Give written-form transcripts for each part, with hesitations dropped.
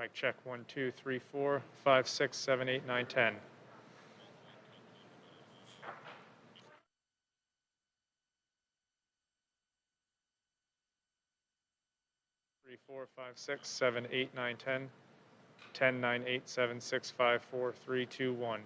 Mic check, 1, 2, 3, 4, 5, 6, 7, 8, 9, 10. 3, 4, 5, 6, 7, 8, 9, 10. 10, 9, 8, 7, 6, 5, 4, 3, 2, 1.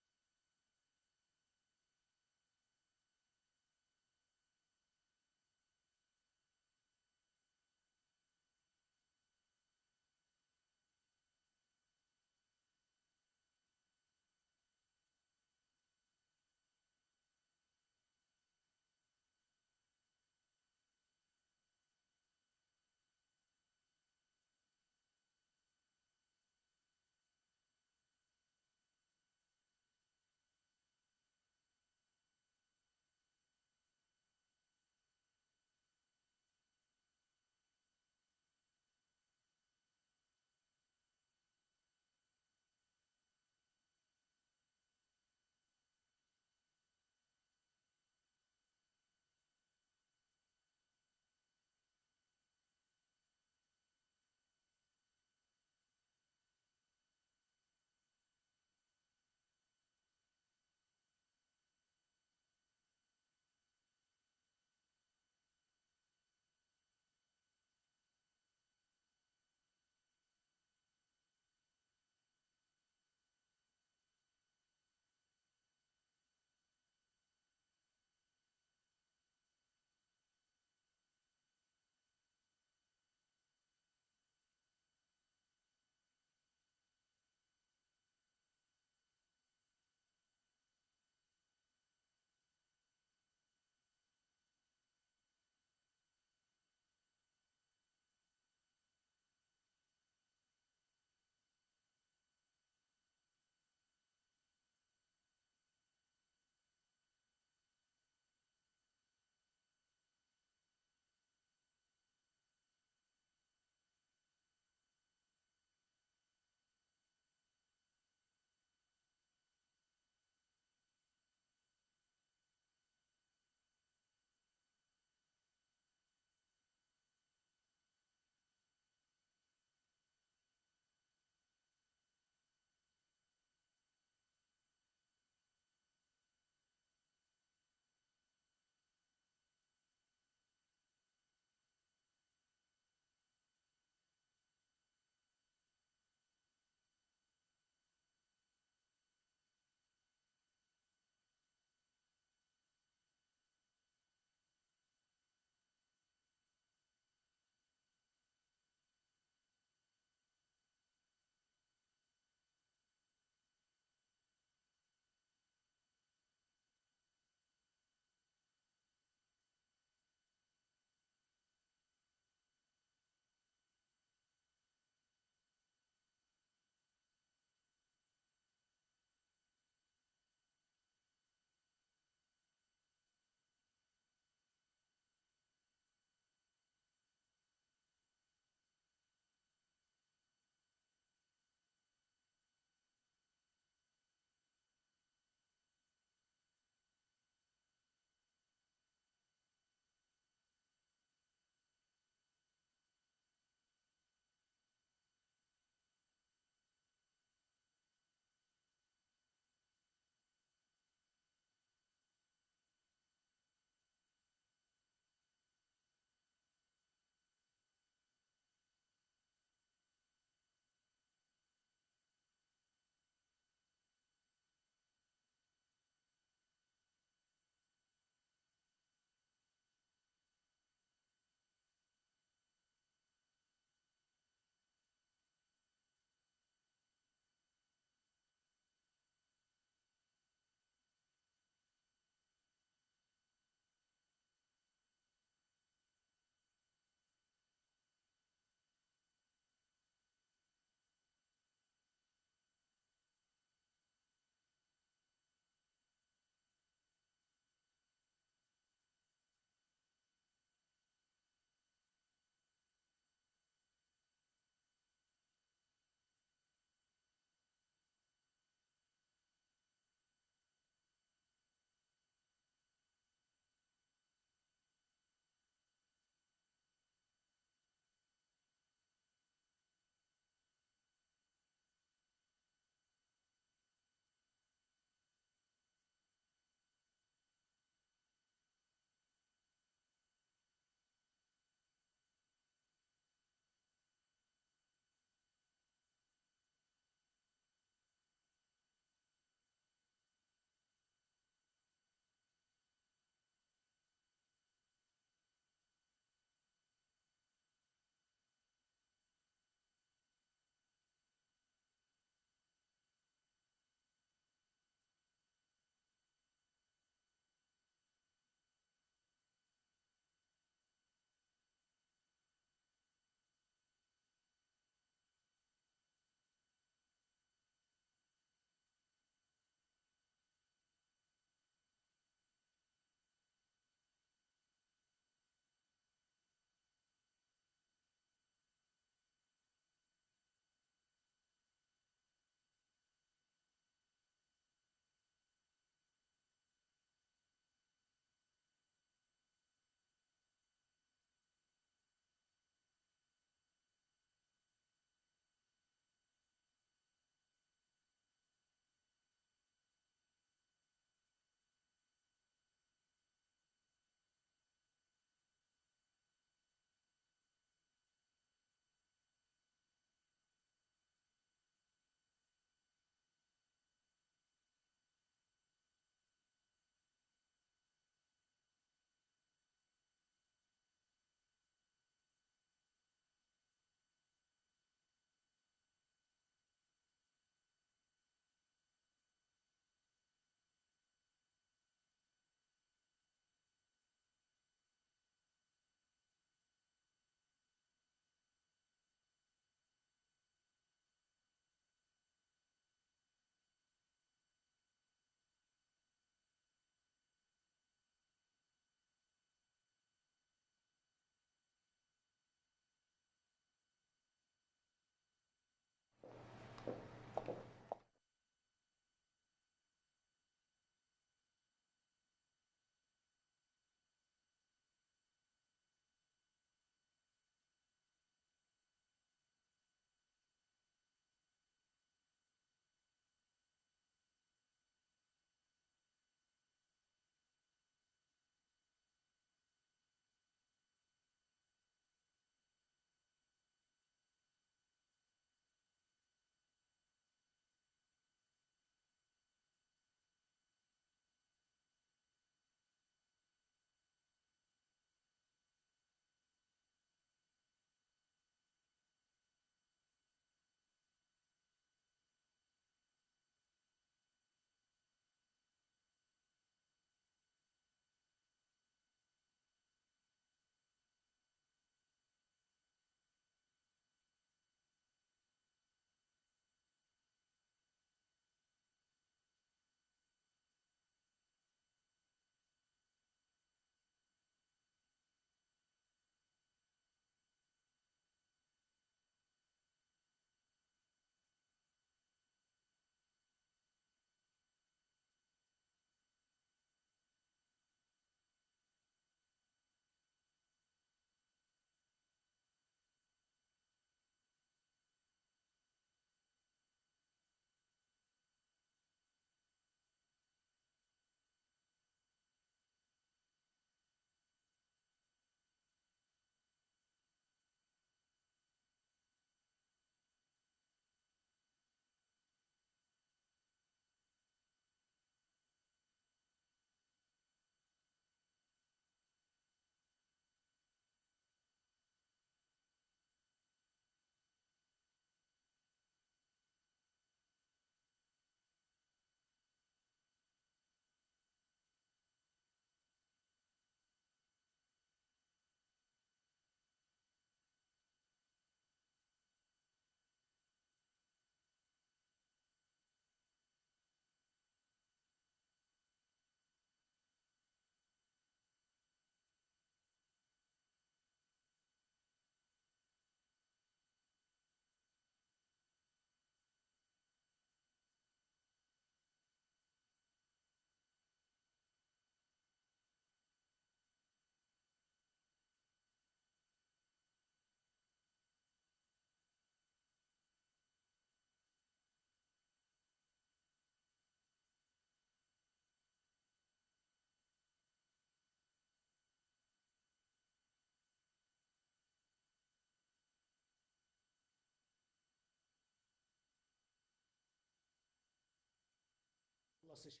position.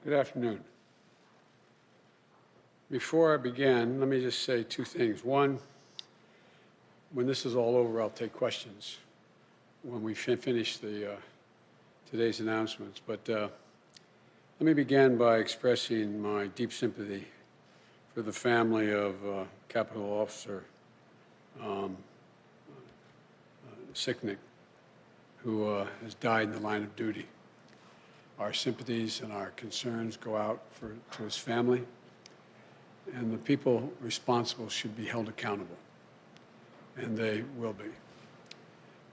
Good afternoon. Before I begin, let me just say two things. One, when this is all over, I'll take questions when we finish today's announcements. But let me begin by expressing my deep sympathy for the family of Capitol Officer Sicknick, who has died in the line of duty. Our sympathies and our concerns go out to his family, and the people responsible should be held accountable, and they will be.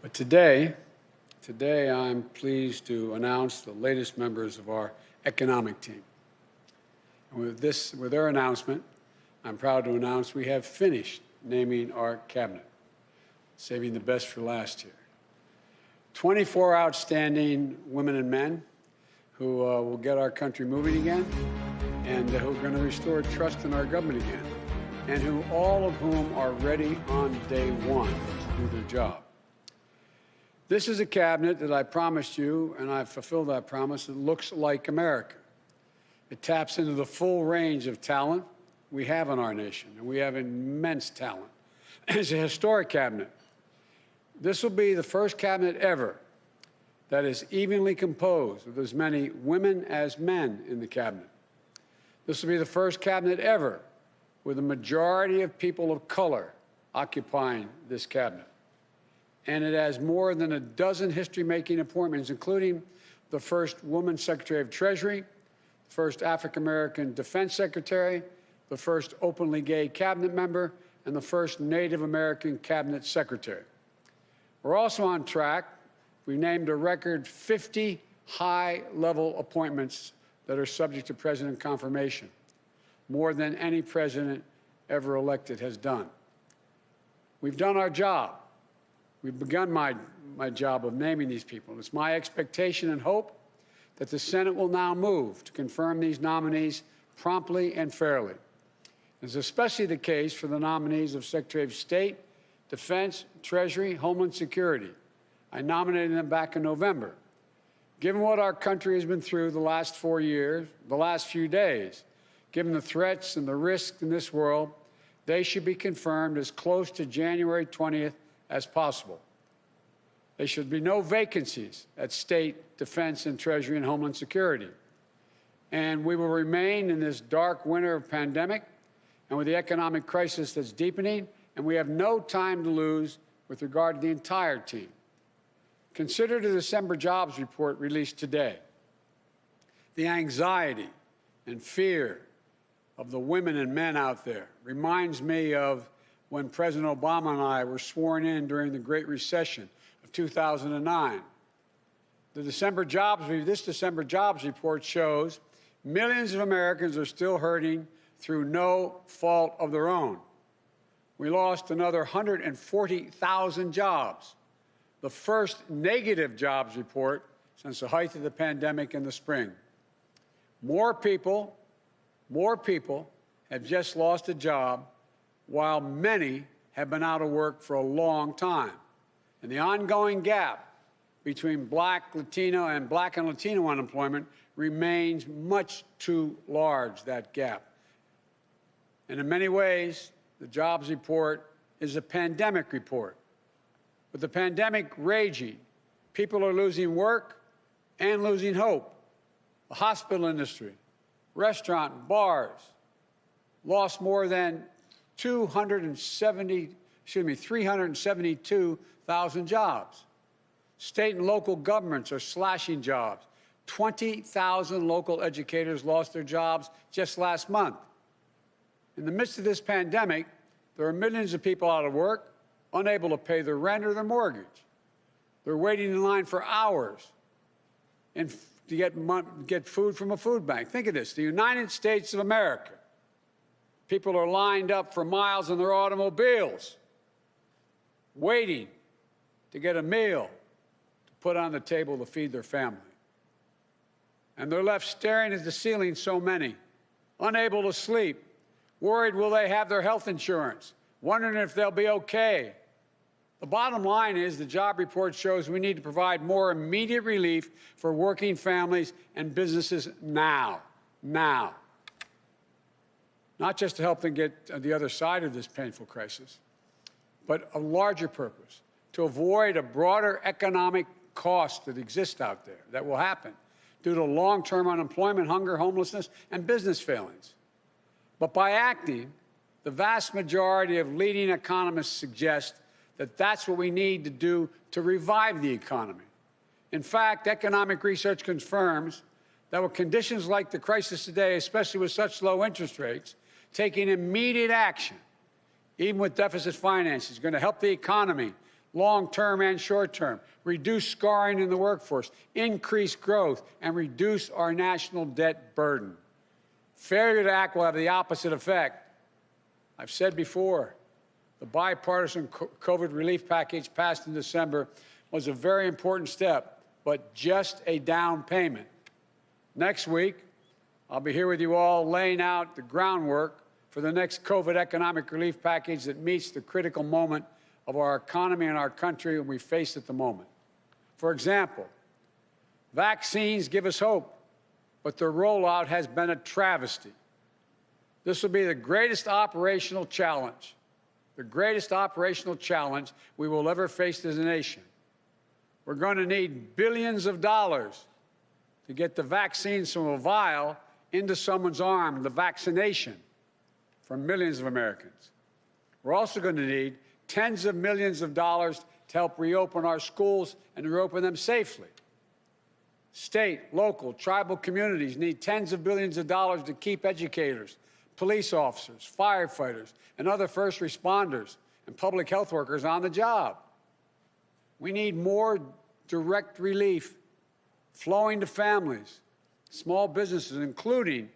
But today I'm pleased to announce the latest members of our economic team. And with their announcement, I'm proud to announce we have finished naming our cabinet, saving the best for last year. 24 outstanding women and men who will get our country moving again, and who are going to restore trust in our government again, and all of whom are ready on day one to do their job. This is a cabinet that I promised you, and I've fulfilled that promise, that looks like America. It taps into the full range of talent we have in our nation, and we have immense talent. It's a historic cabinet. This will be the first cabinet ever that is evenly composed with as many women as men in the cabinet. This will be the first cabinet ever with a majority of people of color occupying this cabinet. And it has more than a dozen history-making appointments, including the first woman Secretary of Treasury, the first African-American Defense Secretary, the first openly gay cabinet member, and the first Native American cabinet secretary. We're also on track. We named a record 50 high-level appointments that are subject to president confirmation, more than any president ever elected has done. We've done our job. We've begun my job of naming these people. It's my expectation and hope that the Senate will now move to confirm these nominees promptly and fairly. It's especially the case for the nominees of Secretary of State, Defense, Treasury, Homeland Security. I nominated them back in November. Given what our country has been through the last 4 years, the last few days, given the threats and the risks in this world, they should be confirmed as close to January 20th as possible. There should be no vacancies at State, Defense, and Treasury and Homeland Security. And we will remain in this dark winter of pandemic and with the economic crisis that's deepening, and we have no time to lose with regard to the entire team. Consider the December jobs report released today. The anxiety and fear of the women and men out there reminds me of when President Obama and I were sworn in during the Great Recession of 2009. This December jobs report shows millions of Americans are still hurting through no fault of their own. We lost another 140,000 jobs, the first negative jobs report since the height of the pandemic in the spring. More people have just lost a job, while many have been out of work for a long time. And the ongoing gap between Black and Latino unemployment remains much too large, that gap. And in many ways, the jobs report is a pandemic report. With the pandemic raging People are losing work and losing hope. The hospital industry, restaurant and bars lost more than 372,000 jobs. State and local governments are slashing jobs. 20,000 local educators lost their jobs just last month. In the midst of this pandemic, there are millions of people out of work, unable to pay their rent or their mortgage. They're waiting in line for hours and to get food from a food bank. Think of this, the United States of America. People are lined up for miles in their automobiles, waiting to get a meal to put on the table to feed their family. And they're left staring at the ceiling, so many, unable to sleep, worried will they have their health insurance, wondering if they'll be okay. The bottom line is the job report shows we need to provide more immediate relief for working families and businesses now. Not just to help them get to the other side of this painful crisis, but a larger purpose, to avoid a broader economic cost that exists out there, that will happen due to long-term unemployment, hunger, homelessness, and business failings. But by acting, the vast majority of leading economists suggest that that's what we need to do to revive the economy. In fact, economic research confirms that with conditions like the crisis today, especially with such low interest rates, taking immediate action, even with deficit finance, is going to help the economy, long-term and short-term, reduce scarring in the workforce, increase growth, and reduce our national debt burden. Failure to act will have the opposite effect. I've said before, the bipartisan COVID relief package passed in December was a very important step, but just a down payment. Next week, I'll be here with you all laying out the groundwork for the next COVID economic relief package that meets the critical moment of our economy and our country when we face at the moment. For example, vaccines give us hope, but their rollout has been a travesty. This will be the greatest operational challenge we will ever face as a nation. We're going to need billions of dollars to get the vaccines from a vial into someone's arm, the vaccination for millions of Americans. We're also going to need tens of millions of dollars to help reopen our schools and reopen them safely. State, local, tribal communities need tens of billions of dollars to keep educators, police officers, firefighters, and other first responders and public health workers on the job. We need more direct relief flowing to families, small businesses, including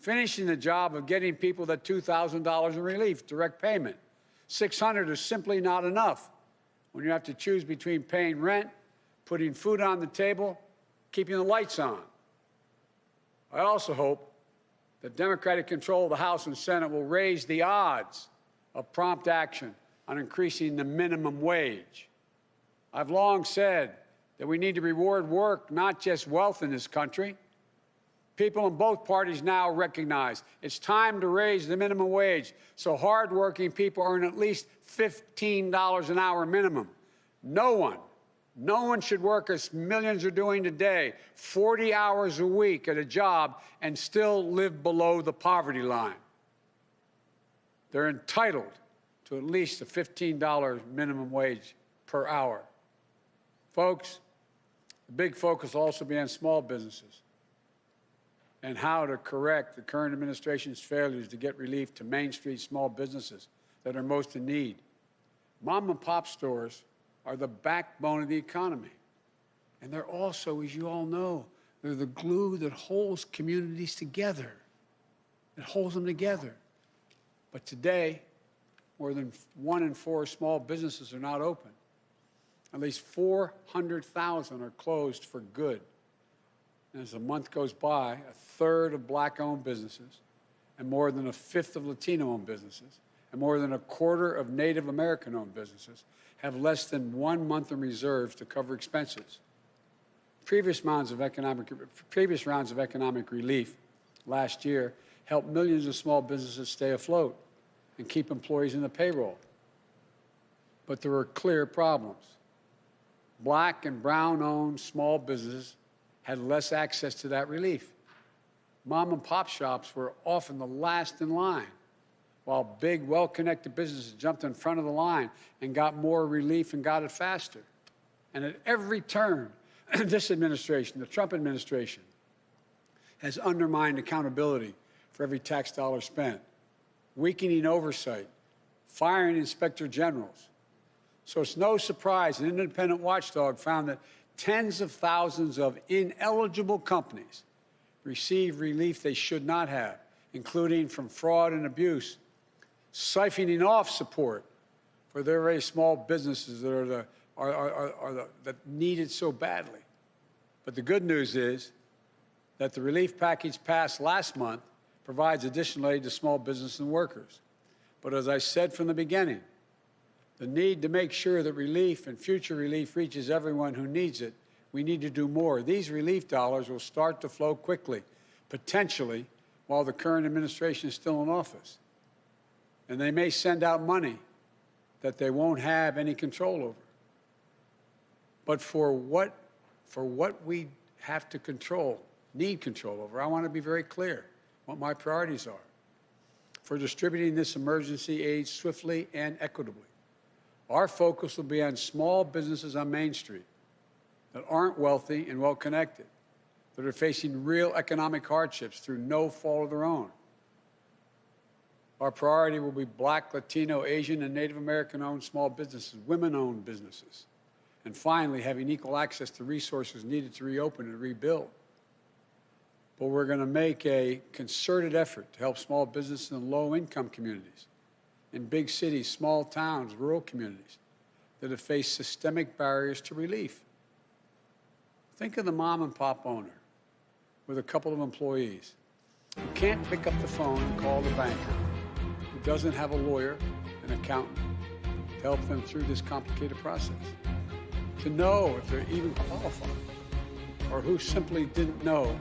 finishing the job of getting people that $2,000 in relief, direct payment. $600 is simply not enough when you have to choose between paying rent, putting food on the table, keeping the lights on. I also hope that Democratic control of the House and Senate will raise the odds of prompt action on increasing the minimum wage. I've long said that we need to reward work, not just wealth in this country. People in both parties now recognize it's time to raise the minimum wage so hardworking people earn at least $15 an hour minimum. No one should work as millions are doing today, 40 hours a week at a job, and still live below the poverty line. They're entitled to at least a $15 minimum wage per hour. Folks, the big focus will also be on small businesses and how to correct the current administration's failures to get relief to Main Street small businesses that are most in need. Mom and pop stores are the backbone of the economy. And they're also, as you all know, they're the glue that holds communities together. It holds them together. But today, more than 1 in 4 small businesses are not open. At least 400,000 are closed for good. And as the month goes by, 1/3 of Black-owned businesses, and more than 1/5 of Latino-owned businesses, and more than 1/4 of Native American-owned businesses have less than 1 month in reserves to cover expenses. Previous rounds of economic relief last year helped millions of small businesses stay afloat and keep employees in the payroll. But there were clear problems. Black and brown-owned small businesses had less access to that relief. Mom and pop shops were often the last in line, while big, well-connected businesses jumped in front of the line and got more relief and got it faster. And at every turn, this administration, the Trump administration, has undermined accountability for every tax dollar spent, weakening oversight, firing inspector generals. So it's no surprise an independent watchdog found that tens of thousands of ineligible companies receive relief they should not have, including from fraud and abuse, siphoning off support for their very small businesses that that need it so badly. But the good news is that the relief package passed last month provides additional aid to small business and workers. But as I said from the beginning, the need to make sure that relief and future relief reaches everyone who needs it, we need to do more. These relief dollars will start to flow quickly, potentially while the current administration is still in office. And they may send out money that they won't have any control over. But for what we have to need control over, I want to be very clear what my priorities are for distributing this emergency aid swiftly and equitably. Our focus will be on small businesses on Main Street that aren't wealthy and well-connected, that are facing real economic hardships through no fault of their own. Our priority will be Black, Latino, Asian, and Native American-owned small businesses, women-owned businesses, and finally, having equal access to resources needed to reopen and rebuild. But we're going to make a concerted effort to help small businesses in low-income communities, in big cities, small towns, rural communities that have faced systemic barriers to relief. Think of the mom and pop owner with a couple of employees who can't pick up the phone and call the banker, who doesn't have a lawyer, an accountant, to help them through this complicated process, to know if they're even qualified, or who simply didn't know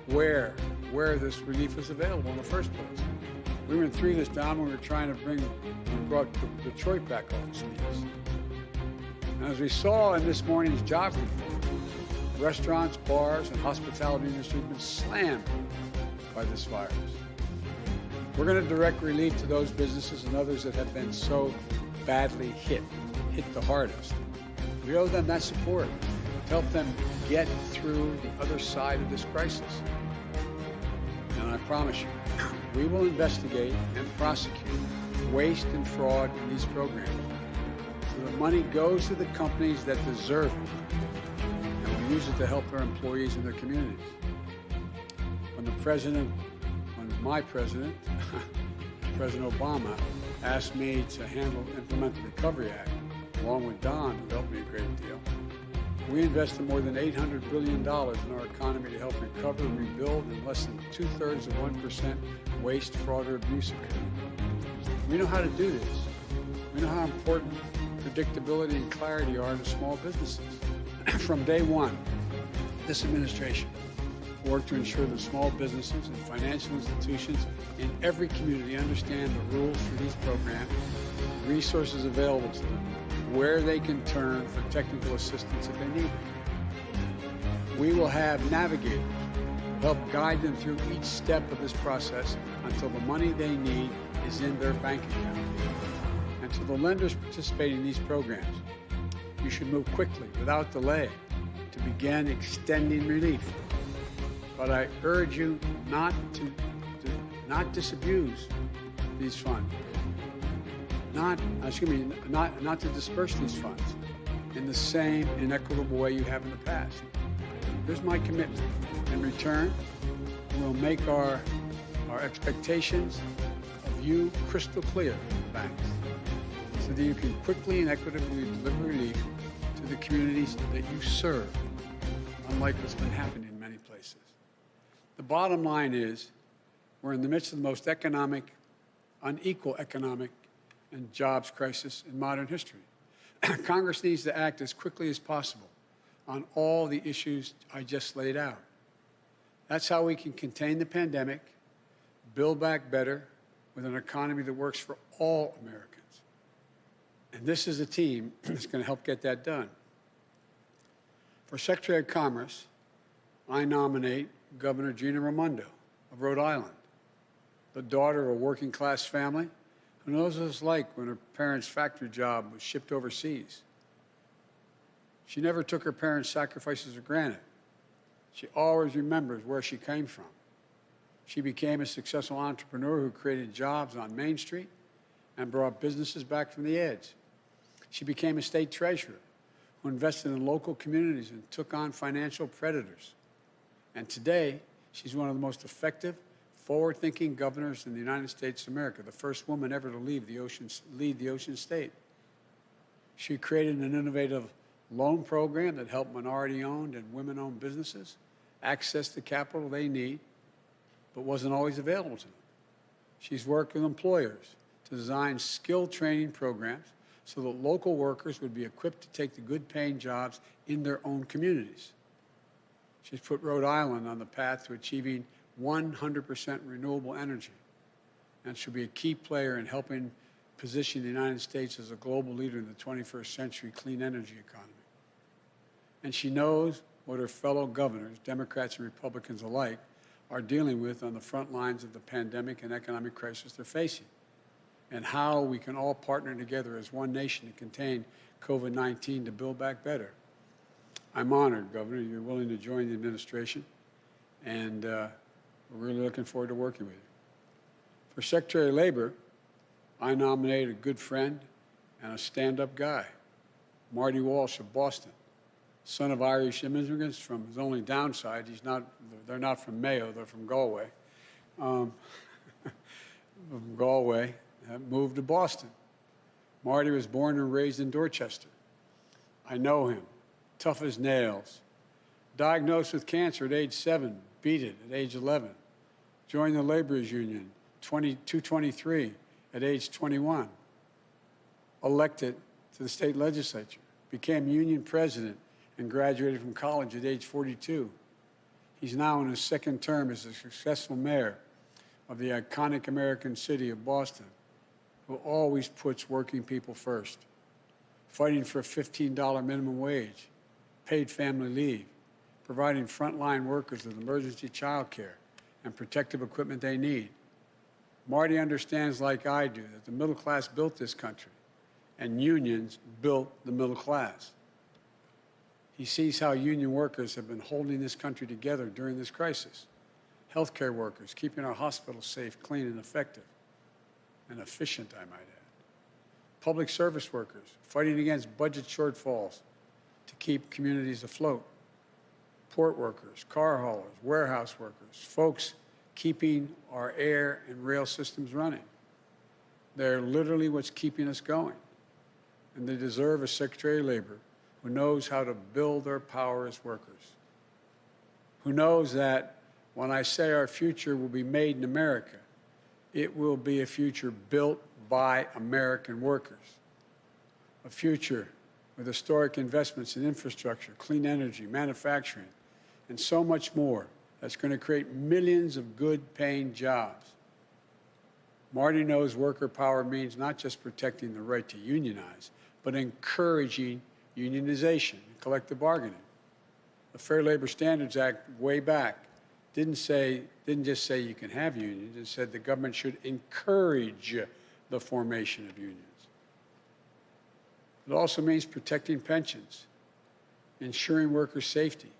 where this relief was available in the first place. We went through this, Don, when we were trying to we brought Detroit back off its knees. And as we saw in this morning's job report, restaurants, bars, and hospitality industry have been slammed by this virus. We're going to direct relief to those businesses and others that have been so badly hit the hardest. We owe them that support to help them get through the other side of this crisis. And I promise you, we will investigate and prosecute waste and fraud in these programs so the money goes to the companies that deserve it, and we use it to help their employees and their communities. When my president, President Obama, asked me to implement the Recovery Act, along with Don, who helped me a great deal, we invested more than $800 billion in our economy to help recover and rebuild in less than 2/3 of 1% waste, fraud, or abuse occurred. We know how to do this. We know how important predictability and clarity are to small businesses. From day one, this administration worked to ensure that small businesses and financial institutions in every community understand the rules for these programs, resources available to them, where they can turn for technical assistance if they need it. We will have navigators who help guide them through each step of this process until the money they need is in their bank account. And to the lenders participating in these programs, you should move quickly, without delay, to begin extending relief. But I urge you not to disabuse these funds. Not to disperse these funds in the same inequitable way you have in the past. Here's my commitment. In return, we'll make our expectations of you crystal clear, banks, so that you can quickly and equitably deliver relief to the communities that you serve, unlike what's been happening in many places. The bottom line is, we're in the midst of the most unequal economic and jobs crisis in modern history. Congress needs to act as quickly as possible on all the issues I just laid out. That's how we can contain the pandemic, build back better with an economy that works for all Americans. And this is a team that's going to help get that done. For Secretary of Commerce, I nominate Governor Gina Raimondo of Rhode Island, the daughter of a working-class family who knows what it's like when her parents' factory job was shipped overseas. She never took her parents' sacrifices for granted. She always remembers where she came from. She became a successful entrepreneur who created jobs on Main Street and brought businesses back from the edge. She became a state treasurer who invested in local communities and took on financial predators. And today, she's one of the most effective, forward-thinking governors in the United States of America, the first woman ever to lead the ocean state. She created an innovative loan program that helped minority-owned and women-owned businesses access the capital they need, but wasn't always available to them. She's worked with employers to design skill training programs so that local workers would be equipped to take the good-paying jobs in their own communities. She's put Rhode Island on the path to achieving 100% renewable energy, and she'll be a key player in helping position the United States as a global leader in the 21st century clean energy economy. And she knows what her fellow governors, Democrats and Republicans alike, are dealing with on the front lines of the pandemic and economic crisis they're facing, and how we can all partner together as one nation to contain COVID-19 to build back better. I'm honored, Governor, you're willing to join the administration, and we're really looking forward to working with you. For Secretary of Labor, I nominate a good friend and a stand-up guy, Marty Walsh of Boston, son of Irish immigrants. From his only downside, they're not from Mayo, they're from Galway. From Galway, moved to Boston. Marty was born and raised in Dorchester. I know him, tough as nails. Diagnosed with cancer at age 7, beat it at age 11. Joined the laborers union, 223 at age 21. Elected to the state legislature, became union president, and graduated from college at age 42. He's now in his second term as a successful mayor of the iconic American city of Boston, who always puts working people first, fighting for a $15 minimum wage, paid family leave, providing frontline workers with emergency child care and protective equipment they need. Marty understands, like I do, that the middle class built this country, and unions built the middle class. He sees how union workers have been holding this country together during this crisis. Healthcare workers, keeping our hospitals safe, clean, and effective, and efficient, I might add. Public service workers, fighting against budget shortfalls to keep communities afloat. Port workers, car haulers, warehouse workers, folks keeping our air and rail systems running. They're literally what's keeping us going. And they deserve a Secretary of Labor who knows how to build their power as workers, who knows that when I say our future will be made in America, it will be a future built by American workers, a future with historic investments in infrastructure, clean energy, manufacturing, and so much more that's going to create millions of good-paying jobs. Marty knows worker power means not just protecting the right to unionize, but encouraging unionization and collective bargaining. The Fair Labor Standards Act way back didn't just say you can have unions, it said the government should encourage the formation of unions. It also means protecting pensions, ensuring worker safety,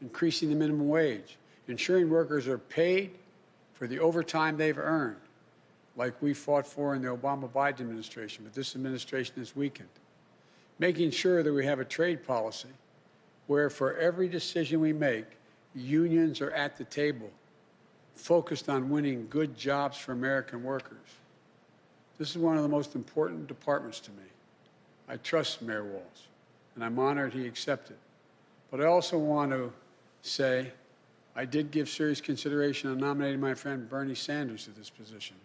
increasing the minimum wage, ensuring workers are paid for the overtime they've earned, like we fought for in the Obama-Biden administration, but this administration has weakened. Making sure that we have a trade policy where for every decision we make, unions are at the table, focused on winning good jobs for American workers. This is one of the most important departments to me. I trust Mayor Walsh, and I'm honored he accepted. But I also want to say I did give serious consideration on nominating my friend Bernie Sanders to this position.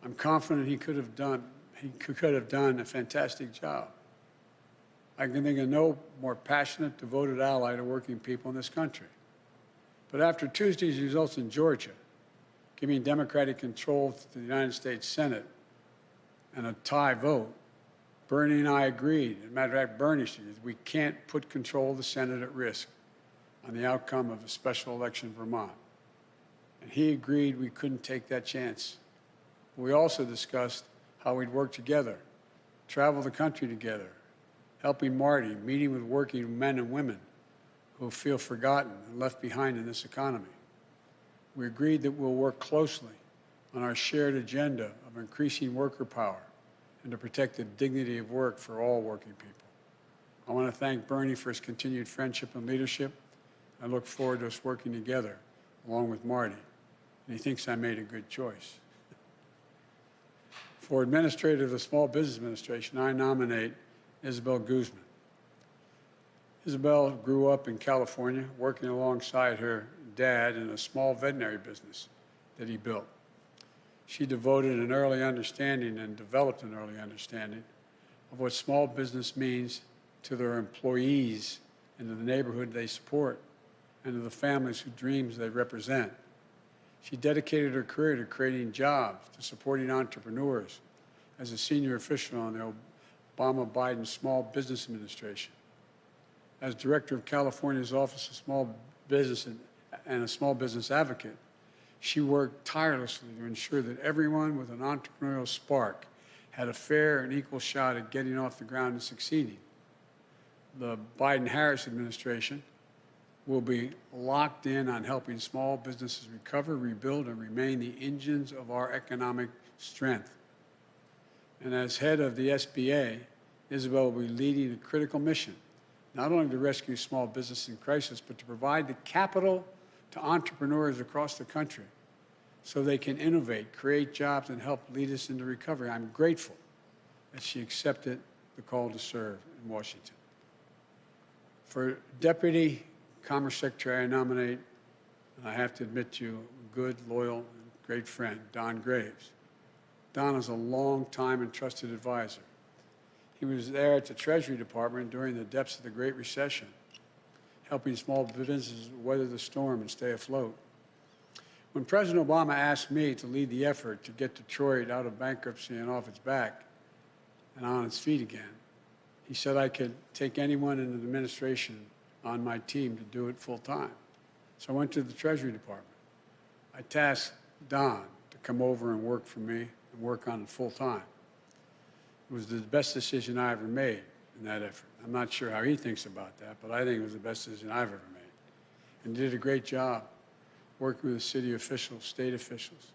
I'm confident he could have done a fantastic job. I can think of no more passionate, devoted ally to working people in this country. But after Tuesday's results in Georgia, giving Democratic control to the United States Senate and a tie vote, Bernie and I agreed. As a matter of fact, Bernie said, we can't put control of the Senate at risk on the outcome of a special election in Vermont. And he agreed we couldn't take that chance. We also discussed how we'd work together, travel the country together, helping Marty, meeting with working men and women who feel forgotten and left behind in this economy. We agreed that we'll work closely on our shared agenda of increasing worker power and to protect the dignity of work for all working people. I want to thank Bernie for his continued friendship and leadership. I look forward to us working together along with Marty, and he thinks I made a good choice. For Administrator of the Small Business Administration, I nominate Isabel Guzman. Isabel grew up in California, working alongside her dad in a small veterinary business that he built. She devoted an early understanding and developed an early understanding of what small business means to their employees and to the neighborhood they support and to the families whose dreams they represent. She dedicated her career to creating jobs, to supporting entrepreneurs as a senior official on the Obama-Biden Small Business Administration. As director of California's Office of Small Business and a small business advocate, she worked tirelessly to ensure that everyone with an entrepreneurial spark had a fair and equal shot at getting off the ground and succeeding. The Biden-Harris administration will be locked in on helping small businesses recover, rebuild, and remain the engines of our economic strength. And as head of the SBA, Isabel will be leading a critical mission, not only to rescue small business in crisis, but to provide the capital to entrepreneurs across the country so they can innovate, create jobs, and help lead us into recovery. I'm grateful that she accepted the call to serve in Washington. For Deputy Commerce Secretary, I nominate, and I have to admit to you, a good, loyal, and great friend, Don Graves. Don is a long-time and trusted advisor. He was there at the Treasury Department during the depths of the Great Recession, helping small businesses weather the storm and stay afloat. When President Obama asked me to lead the effort to get Detroit out of bankruptcy and off its back and on its feet again, he said I could take anyone in the administration on my team to do it full time. So I went to the Treasury Department. I tasked Don to come over and work for me and work on it full time. It was the best decision I ever made in that effort. I'm not sure how he thinks about that, but I think it was the best decision I've ever made. And did a great job working with the city officials, state officials,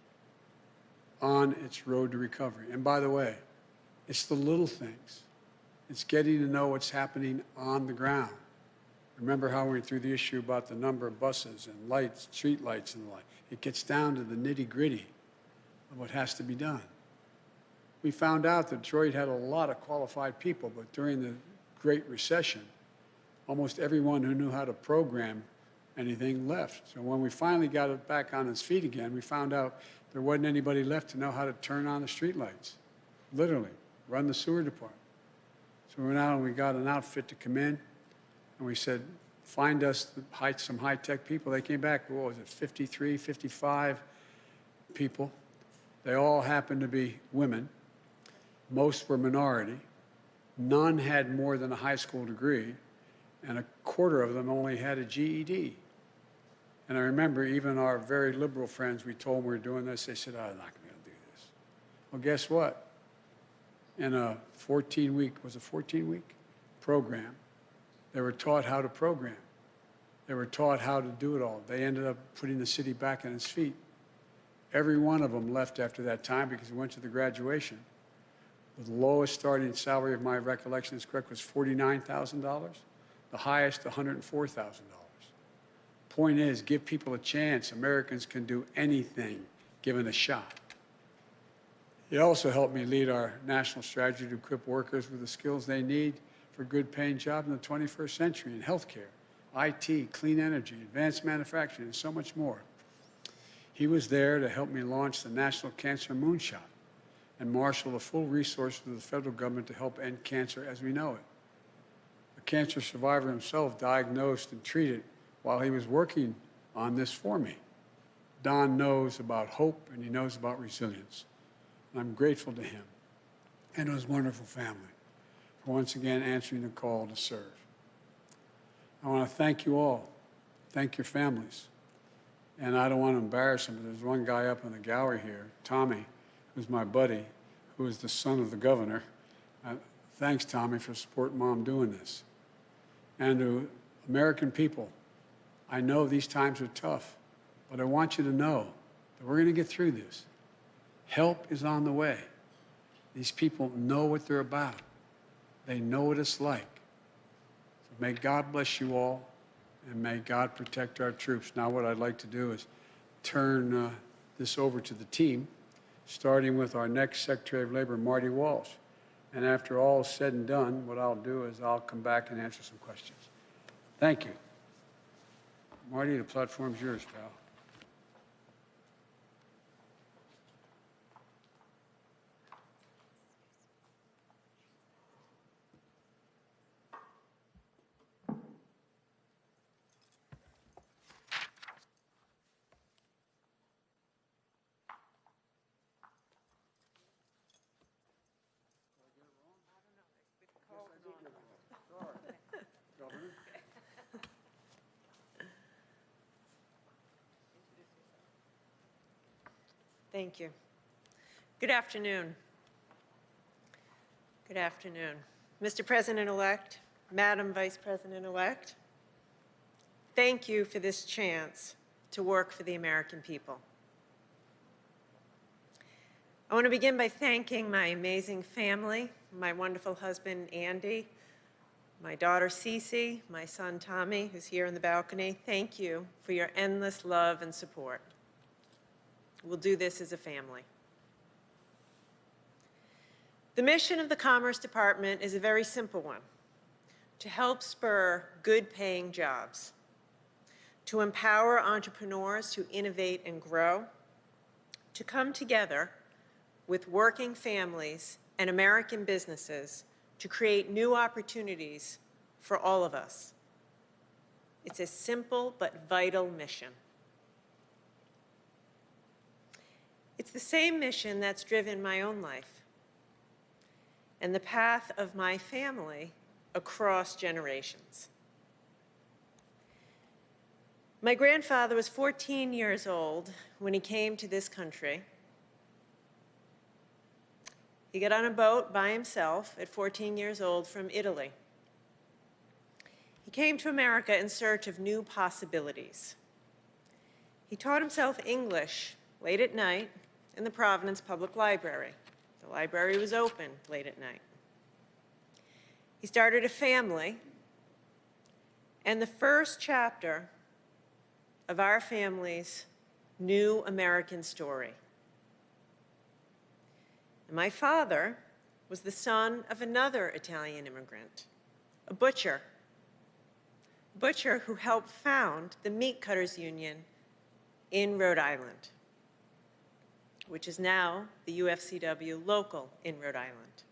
on its road to recovery. And by the way, it's the little things. It's getting to know what's happening on the ground. Remember how we went through the issue about the number of buses and lights, street lights and the like. It gets down to the nitty-gritty of what has to be done. We found out that Detroit had a lot of qualified people, but during the Great Recession, almost everyone who knew how to program anything left. So when we finally got it back on its feet again, we found out there wasn't anybody left to know how to turn on the street lights, literally, run the sewer department. So we went out and we got an outfit to come in, and we said, find us some high-tech people. They came back, what was it, 53, 55 people. They all happened to be women. Most were minority. None had more than a high school degree, and a quarter of them only had a GED. And I remember even our very liberal friends, we told them we were doing this, they said, oh, I'm not going to do this. Well, guess what? In a 14-week program, they were taught how to program. They were taught how to do it all. They ended up putting the city back on its feet. Every one of them left after that time because we went to the graduation. The lowest starting salary, if my recollection is correct, was $49,000. The highest, $104,000. Point is, give people a chance. Americans can do anything given a shot. It also helped me lead our national strategy to equip workers with the skills they need for good-paying jobs in the 21st century in healthcare, IT, clean energy, advanced manufacturing, and so much more. He was there to help me launch the National Cancer Moonshot and marshal the full resources of the federal government to help end cancer as we know it. A cancer survivor himself, diagnosed and treated while he was working on this for me. Don knows about hope and he knows about resilience. And I'm grateful to him and to his wonderful family. for once again answering the call to serve. I want to thank you all. Thank your families. And I don't want to embarrass them, but there's one guy up in the gallery here, Tommy, who's my buddy, who is the son of the governor. Thanks, Tommy, for supporting Mom doing this. And to American people, I know these times are tough, but I want you to know that we're going to get through this. Help is on the way. These people know what they're about. They know what it's like. So may God bless you all, and may God protect our troops. Now what I'd like to do is turn this over to the team, starting with our next Secretary of Labor, Marty Walsh. And after all is said and done, what I'll do is I'll come back and answer some questions. Thank you. Marty, the platform's yours, pal. Thank you. Good afternoon. Good afternoon. Mr. President-elect, Madam Vice President-elect, thank you for this chance to work for the American people. I want to begin by thanking my amazing family, my wonderful husband, Andy, my daughter, Cece, my son, Tommy, who's here in the balcony. Thank you for your endless love and support. We'll do this as a family. The mission of the Commerce Department is a very simple one: to help spur good-paying jobs, to empower entrepreneurs to innovate and grow, to come together with working families and American businesses to create new opportunities for all of us. It's a simple but vital mission. It's the same mission that's driven my own life and the path of my family across generations. My grandfather was 14 years old when he came to this country. He got on a boat by himself at 14 years old from Italy. He came to America in search of new possibilities. He taught himself English late at night in the Providence Public Library. The library was open late at night. He started a family, and the first chapter of our family's new American story. And my father was the son of another Italian immigrant, a butcher who helped found the Meat Cutters Union in Rhode Island, which is now the UFCW local in Rhode Island.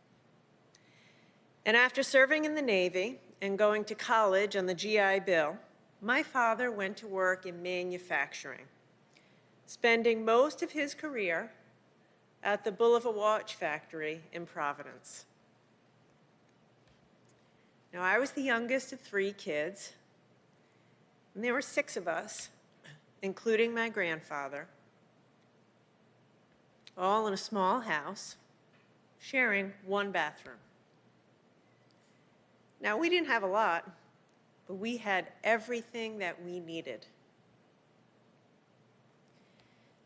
And after serving in the Navy and going to college on the GI Bill, my father went to work in manufacturing, spending most of his career at the Bulova Watch Factory in Providence. Now, I was the youngest of 3 kids, and there were 6 of us, including my grandfather, all in a small house, sharing one bathroom. Now, we didn't have a lot, but we had everything that we needed.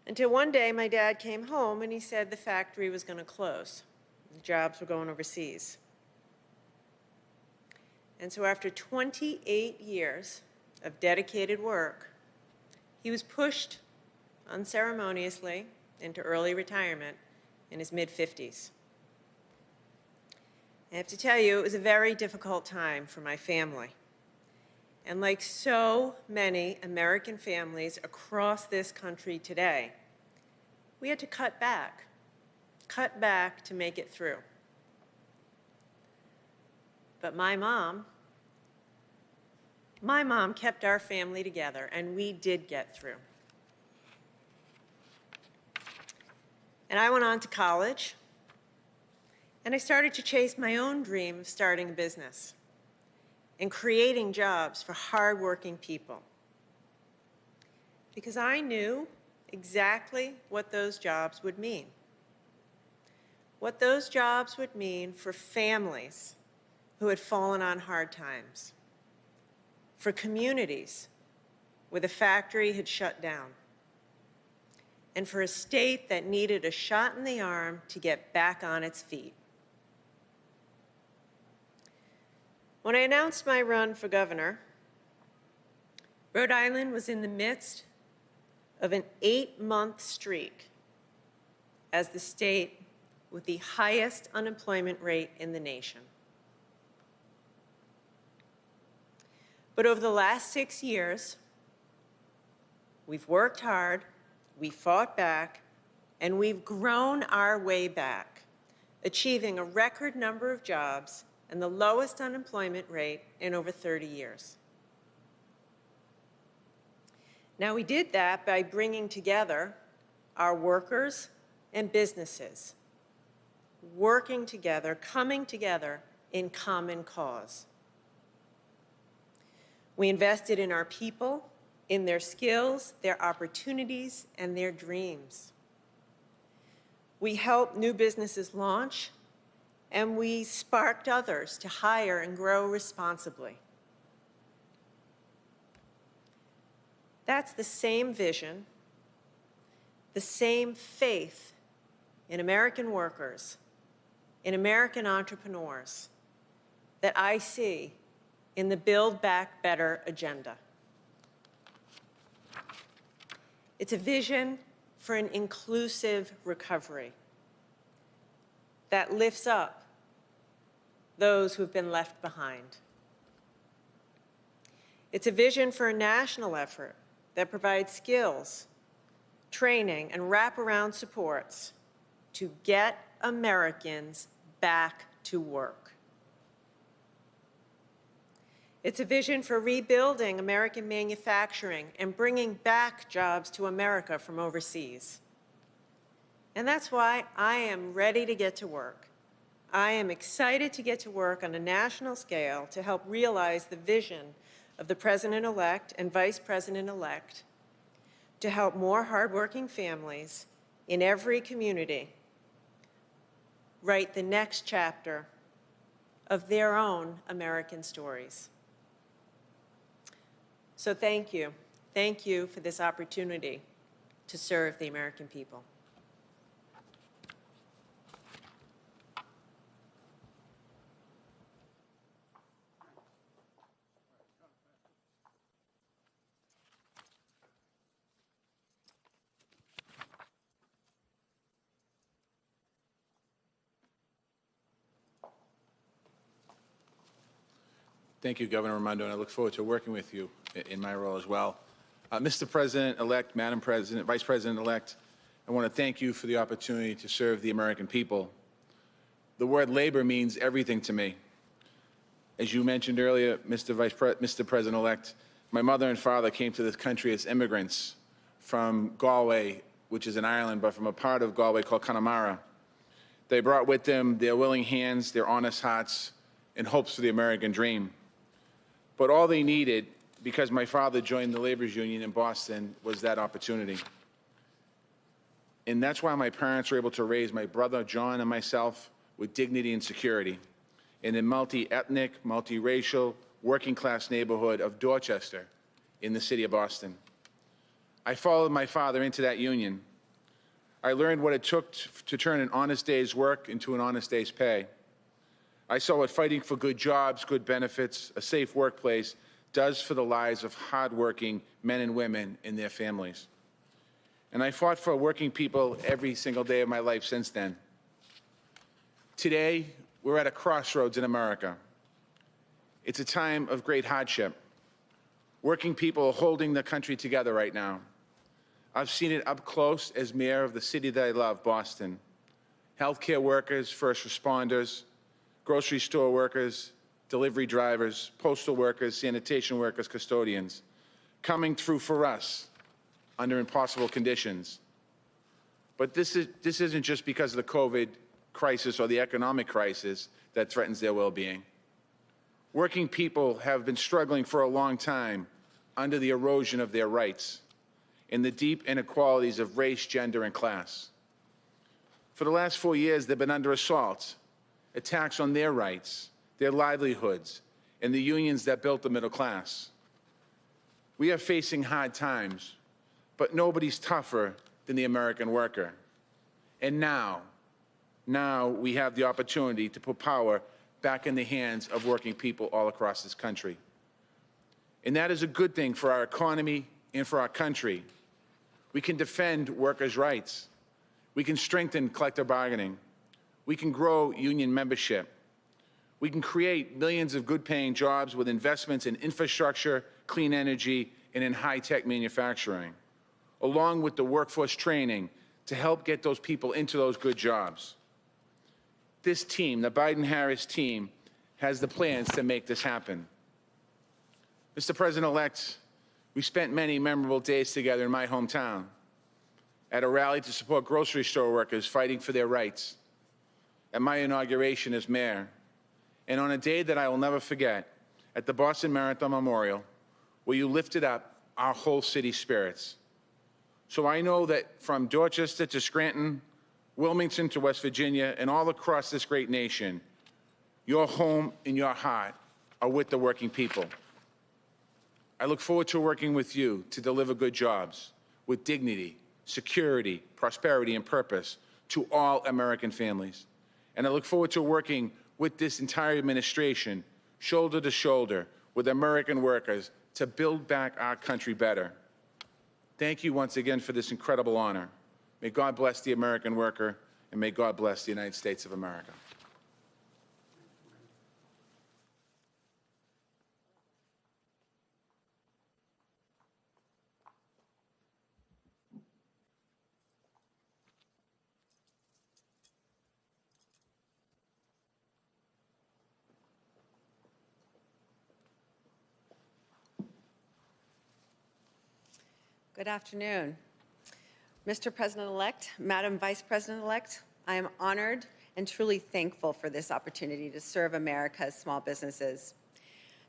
Until one day, my dad came home and he said the factory was going to close. The jobs were going overseas. And so after 28 years of dedicated work, he was pushed unceremoniously into early retirement in his mid-50s. I have to tell you, it was a very difficult time for my family. And like so many American families across this country today, we had to cut back to make it through. But my mom kept our family together, and we did get through. And I went on to college, And I started to chase my own dream of starting a business and creating jobs for hardworking people. Because I knew exactly what those jobs would mean. What those jobs would mean for families who had fallen on hard times, for communities where the factory had shut down, and for a state that needed a shot in the arm to get back on its feet. When I announced my run for governor, Rhode Island was in the midst of an 8-month streak as the state with the highest unemployment rate in the nation. But over the last 6 years, we've worked hard, we fought back, and we've grown our way back, achieving a record number of jobs and the lowest unemployment rate in over 30 years. Now, we did that by bringing together our workers and businesses, working together, coming together in common cause. We invested in our people, in their skills, their opportunities, and their dreams. We helped new businesses launch, and we sparked others to hire and grow responsibly. That's the same vision, the same faith in American workers, in American entrepreneurs that I see in the Build Back Better agenda. It's a vision for an inclusive recovery that lifts up those who've been left behind. It's a vision for a national effort that provides skills, training, and wraparound supports to get Americans back to work. It's a vision for rebuilding American manufacturing and bringing back jobs to America from overseas. And that's why I am ready to get to work. I am excited to get to work on a national scale to help realize the vision of the President-elect and Vice President-elect to help more hardworking families in every community write the next chapter of their own American stories. So thank you. Thank you for this opportunity to serve the American people. Thank you, Governor Raimondo, and I look forward to working with you in my role as well. Mr. President-elect, Madam President, Vice President-elect, I want to thank you for the opportunity to serve the American people. The word labor means everything to me. As you mentioned earlier, Mr. President-elect, my mother and father came to this country as immigrants from Galway, which is in Ireland, but from a part of Galway called Connemara. They brought with them their willing hands, their honest hearts, and hopes for the American dream. But all they needed, because my father joined the laborers union in Boston, was that opportunity. And that's why my parents were able to raise my brother, John, and myself with dignity and security in a multi-ethnic, multi-racial, working-class neighborhood of Dorchester in the city of Boston. I followed my father into that union. I learned what it took to turn an honest day's work into an honest day's pay. I saw what fighting for good jobs, good benefits, a safe workplace does for the lives of hardworking men and women and their families. And I fought for working people every single day of my life since then. Today, we're at a crossroads in America. It's a time of great hardship. Working people are holding the country together right now. I've seen it up close as mayor of the city that I love, Boston. Healthcare workers, first responders, grocery store workers, delivery drivers, postal workers, sanitation workers, custodians, coming through for us under impossible conditions. But this isn't just because of the COVID crisis or the economic crisis that threatens their well-being. Working people have been struggling for a long time under the erosion of their rights and the deep inequalities of race, gender, and class. For the last 4 years, they've been under assault, attacks on their rights, their livelihoods, and the unions that built the middle class. We are facing hard times, but nobody's tougher than the American worker. And now we have the opportunity to put power back in the hands of working people all across this country. And that is a good thing for our economy and for our country. We can defend workers' rights. We can strengthen collective bargaining. We can grow union membership. We can create millions of good-paying jobs with investments in infrastructure, clean energy, and in high-tech manufacturing, along with the workforce training to help get those people into those good jobs. This team, the Biden-Harris team, has the plans to make this happen. Mr. President-elect, we spent many memorable days together in my hometown at a rally to support grocery store workers fighting for their rights, at my inauguration as mayor, and on a day that I will never forget, at the Boston Marathon Memorial, where you lifted up our whole city's spirits. So I know that from Dorchester to Scranton, Wilmington to West Virginia, and all across this great nation, your home and your heart are with the working people. I look forward to working with you to deliver good jobs with dignity, security, prosperity, and purpose to all American families. And I look forward to working with this entire administration, shoulder to shoulder, with American workers to build back our country better. Thank you once again for this incredible honor. May God bless the American worker, and may God bless the United States of America. Good afternoon. Mr. President-elect, Madam Vice President-elect, I am honored and truly thankful for this opportunity to serve America's small businesses.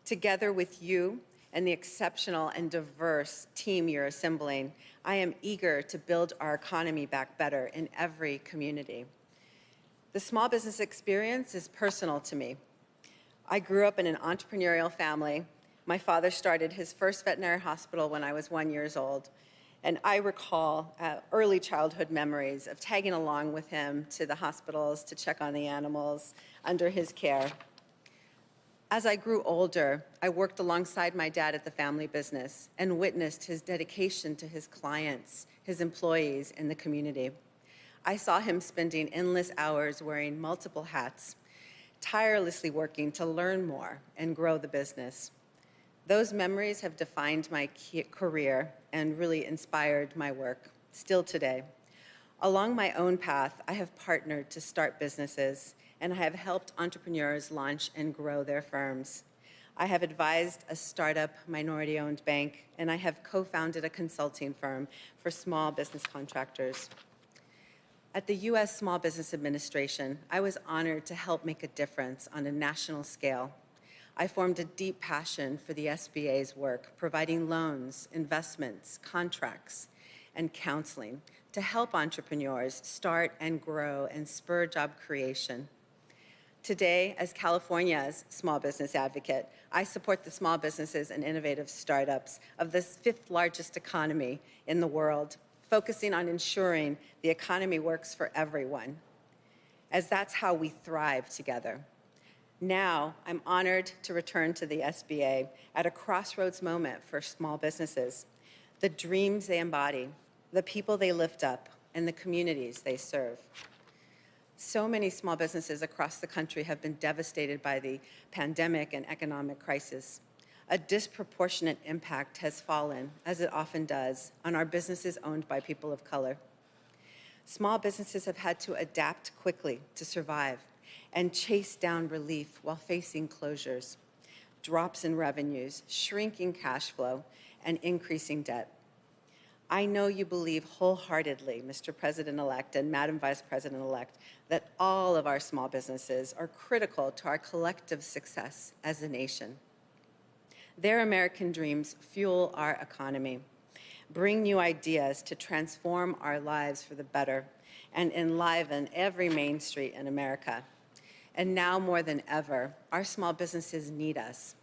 Together with you and the exceptional and diverse team you're assembling, I am eager to build our economy back better in every community. The small business experience is personal to me. I grew up in an entrepreneurial family. My father started his first veterinary hospital when I was 1 year old, and I recall early childhood memories of tagging along with him to the hospitals to check on the animals under his care. As I grew older, I worked alongside my dad at the family business and witnessed his dedication to his clients, his employees, and the community. I saw him spending endless hours wearing multiple hats, tirelessly working to learn more and grow the business. Those memories have defined my career and really inspired my work, still today. Along my own path, I have partnered to start businesses, and I have helped entrepreneurs launch and grow their firms. I have advised a startup minority-owned bank, and I have co-founded a consulting firm for small business contractors. At the U.S. Small Business Administration, I was honored to help make a difference on a national scale. I formed a deep passion for the SBA's work, providing loans, investments, contracts, and counseling to help entrepreneurs start and grow and spur job creation. Today, as California's small business advocate, I support the small businesses and innovative startups of the 5th largest economy in the world, focusing on ensuring the economy works for everyone, as that's how we thrive together. Now, I'm honored to return to the SBA at a crossroads moment for small businesses, the dreams they embody, the people they lift up, and the communities they serve. So many small businesses across the country have been devastated by the pandemic and economic crisis. A disproportionate impact has fallen, as it often does, on our businesses owned by people of color. Small businesses have had to adapt quickly to survive and chase down relief while facing closures, drops in revenues, shrinking cash flow, and increasing debt. I know you believe wholeheartedly, Mr. President-elect and Madam Vice President-elect, that all of our small businesses are critical to our collective success as a nation. Their American dreams fuel our economy, bring new ideas to transform our lives for the better, and enliven every main street in America. And now more than ever, our small businesses need us.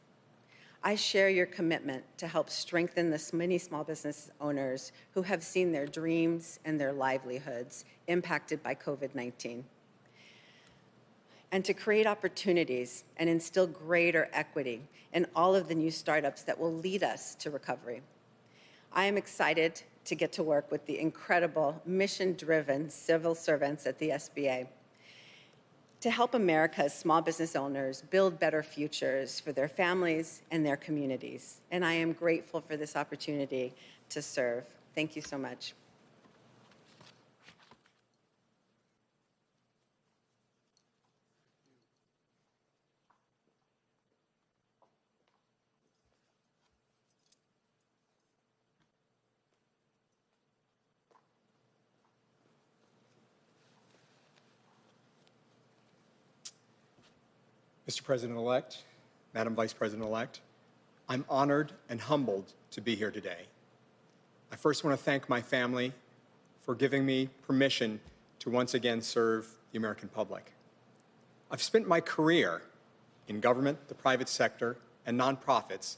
I share your commitment to help strengthen the many small business owners who have seen their dreams and their livelihoods impacted by COVID-19, and to create opportunities and instill greater equity in all of the new startups that will lead us to recovery. I am excited to get to work with the incredible mission-driven civil servants at the SBA to help America's small business owners build better futures for their families and their communities. And I am grateful for this opportunity to serve. Thank you so much. Mr. President-elect, Madam Vice President-elect, I'm honored and humbled to be here today. I first want to thank my family for giving me permission to once again serve the American public. I've spent my career in government, the private sector, and nonprofits,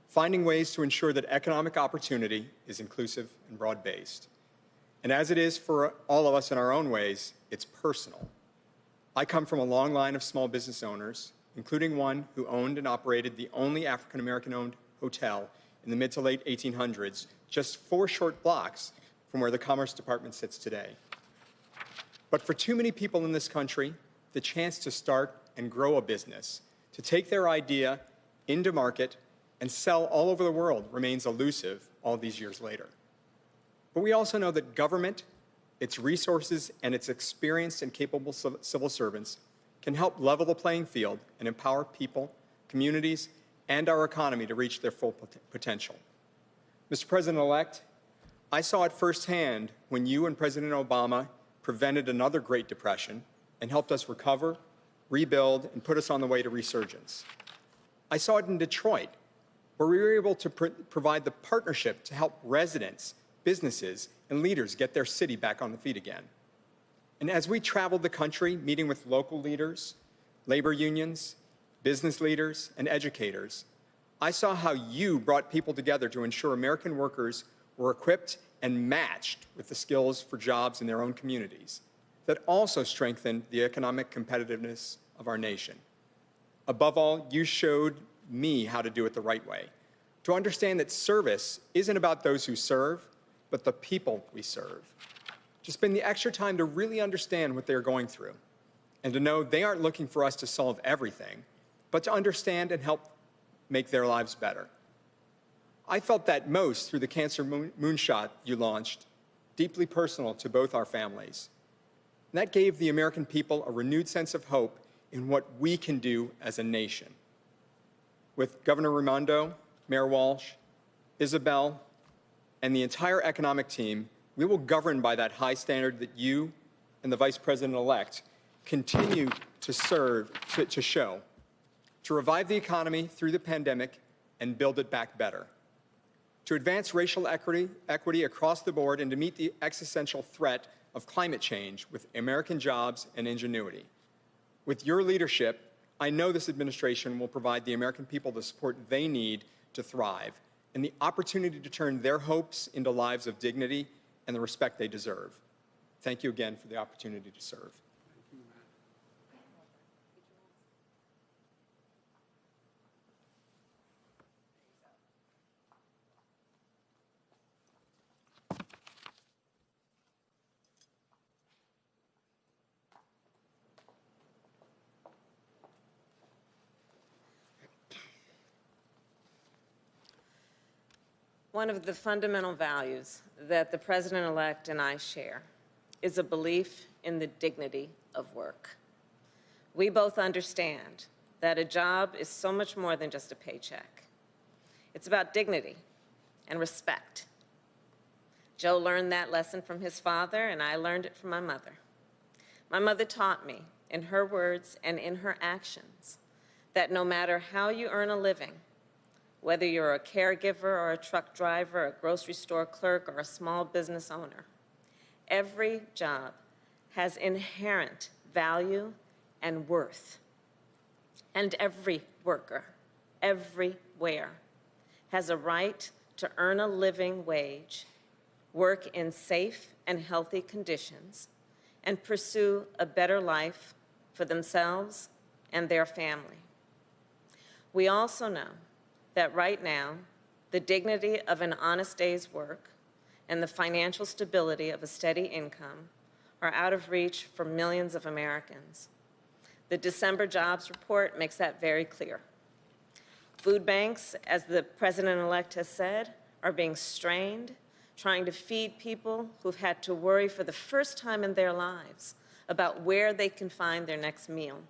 finding ways to ensure that economic opportunity is inclusive and broad-based. And as it is for all of us in our own ways, it's personal. I come from a long line of small business owners, including one who owned and operated the only African-American-owned hotel in the mid to late 1800s, just 4 short blocks from where the Commerce Department sits today. But for too many people in this country, the chance to start and grow a business, to take their idea into market and sell all over the world remains elusive all these years later. But we also know that government, its resources, and its experienced and capable civil servants can help level the playing field and empower people, communities, and our economy to reach their full potential. Mr. President-elect, I saw it firsthand when you and President Obama prevented another Great Depression and helped us recover, rebuild, and put us on the way to resurgence. I saw it in Detroit, where we were able to provide the partnership to help residents, businesses, and leaders get their city back on the feet again. And as we traveled the country, meeting with local leaders, labor unions, business leaders, and educators, I saw how you brought people together to ensure American workers were equipped and matched with the skills for jobs in their own communities that also strengthened the economic competitiveness of our nation. Above all, you showed me how to do it the right way, to understand that service isn't about those who serve, but the people we serve. To spend the extra time to really understand what they're going through, and to know they aren't looking for us to solve everything, but to understand and help make their lives better. I felt that most through the Cancer Moonshot you launched, deeply personal to both our families. And that gave the American people a renewed sense of hope in what we can do as a nation. With Governor Raimondo, Mayor Walsh, Isabel, and the entire economic team, we will govern by that high standard that you and the Vice President-elect continue to show, to revive the economy through the pandemic and build it back better, to advance racial equity across the board and to meet the existential threat of climate change with American jobs and ingenuity. With your leadership, I know this administration will provide the American people the support they need to thrive and the opportunity to turn their hopes into lives of dignity and the respect they deserve. Thank you again for the opportunity to serve. One of the fundamental values that the President-elect and I share is a belief in the dignity of work. We both understand that a job is so much more than just a paycheck. It's about dignity and respect. Joe learned that lesson from his father, and I learned it from my mother. My mother taught me, in her words and in her actions, that no matter how you earn a living, whether you're a caregiver or a truck driver, a grocery store clerk, or a small business owner, every job has inherent value and worth. And every worker, everywhere, has a right to earn a living wage, work in safe and healthy conditions, and pursue a better life for themselves and their family. We also know that right now, the dignity of an honest day's work and the financial stability of a steady income are out of reach for millions of Americans. The December jobs report makes that very clear. Food banks, as the president-elect has said, are being strained, trying to feed people who've had to worry for the first time in their lives about where they can find their next meal.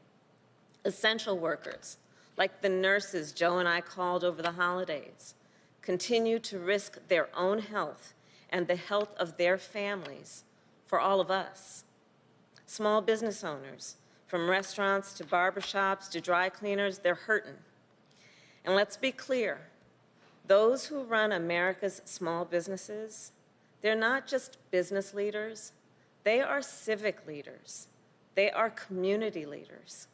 Essential workers, like the nurses Joe and I called over the holidays, continue to risk their own health and the health of their families for all of us. Small business owners, from restaurants to barbershops to dry cleaners, they're hurting. And let's be clear, those who run America's small businesses, they're not just business leaders, they are civic leaders. They are community leaders.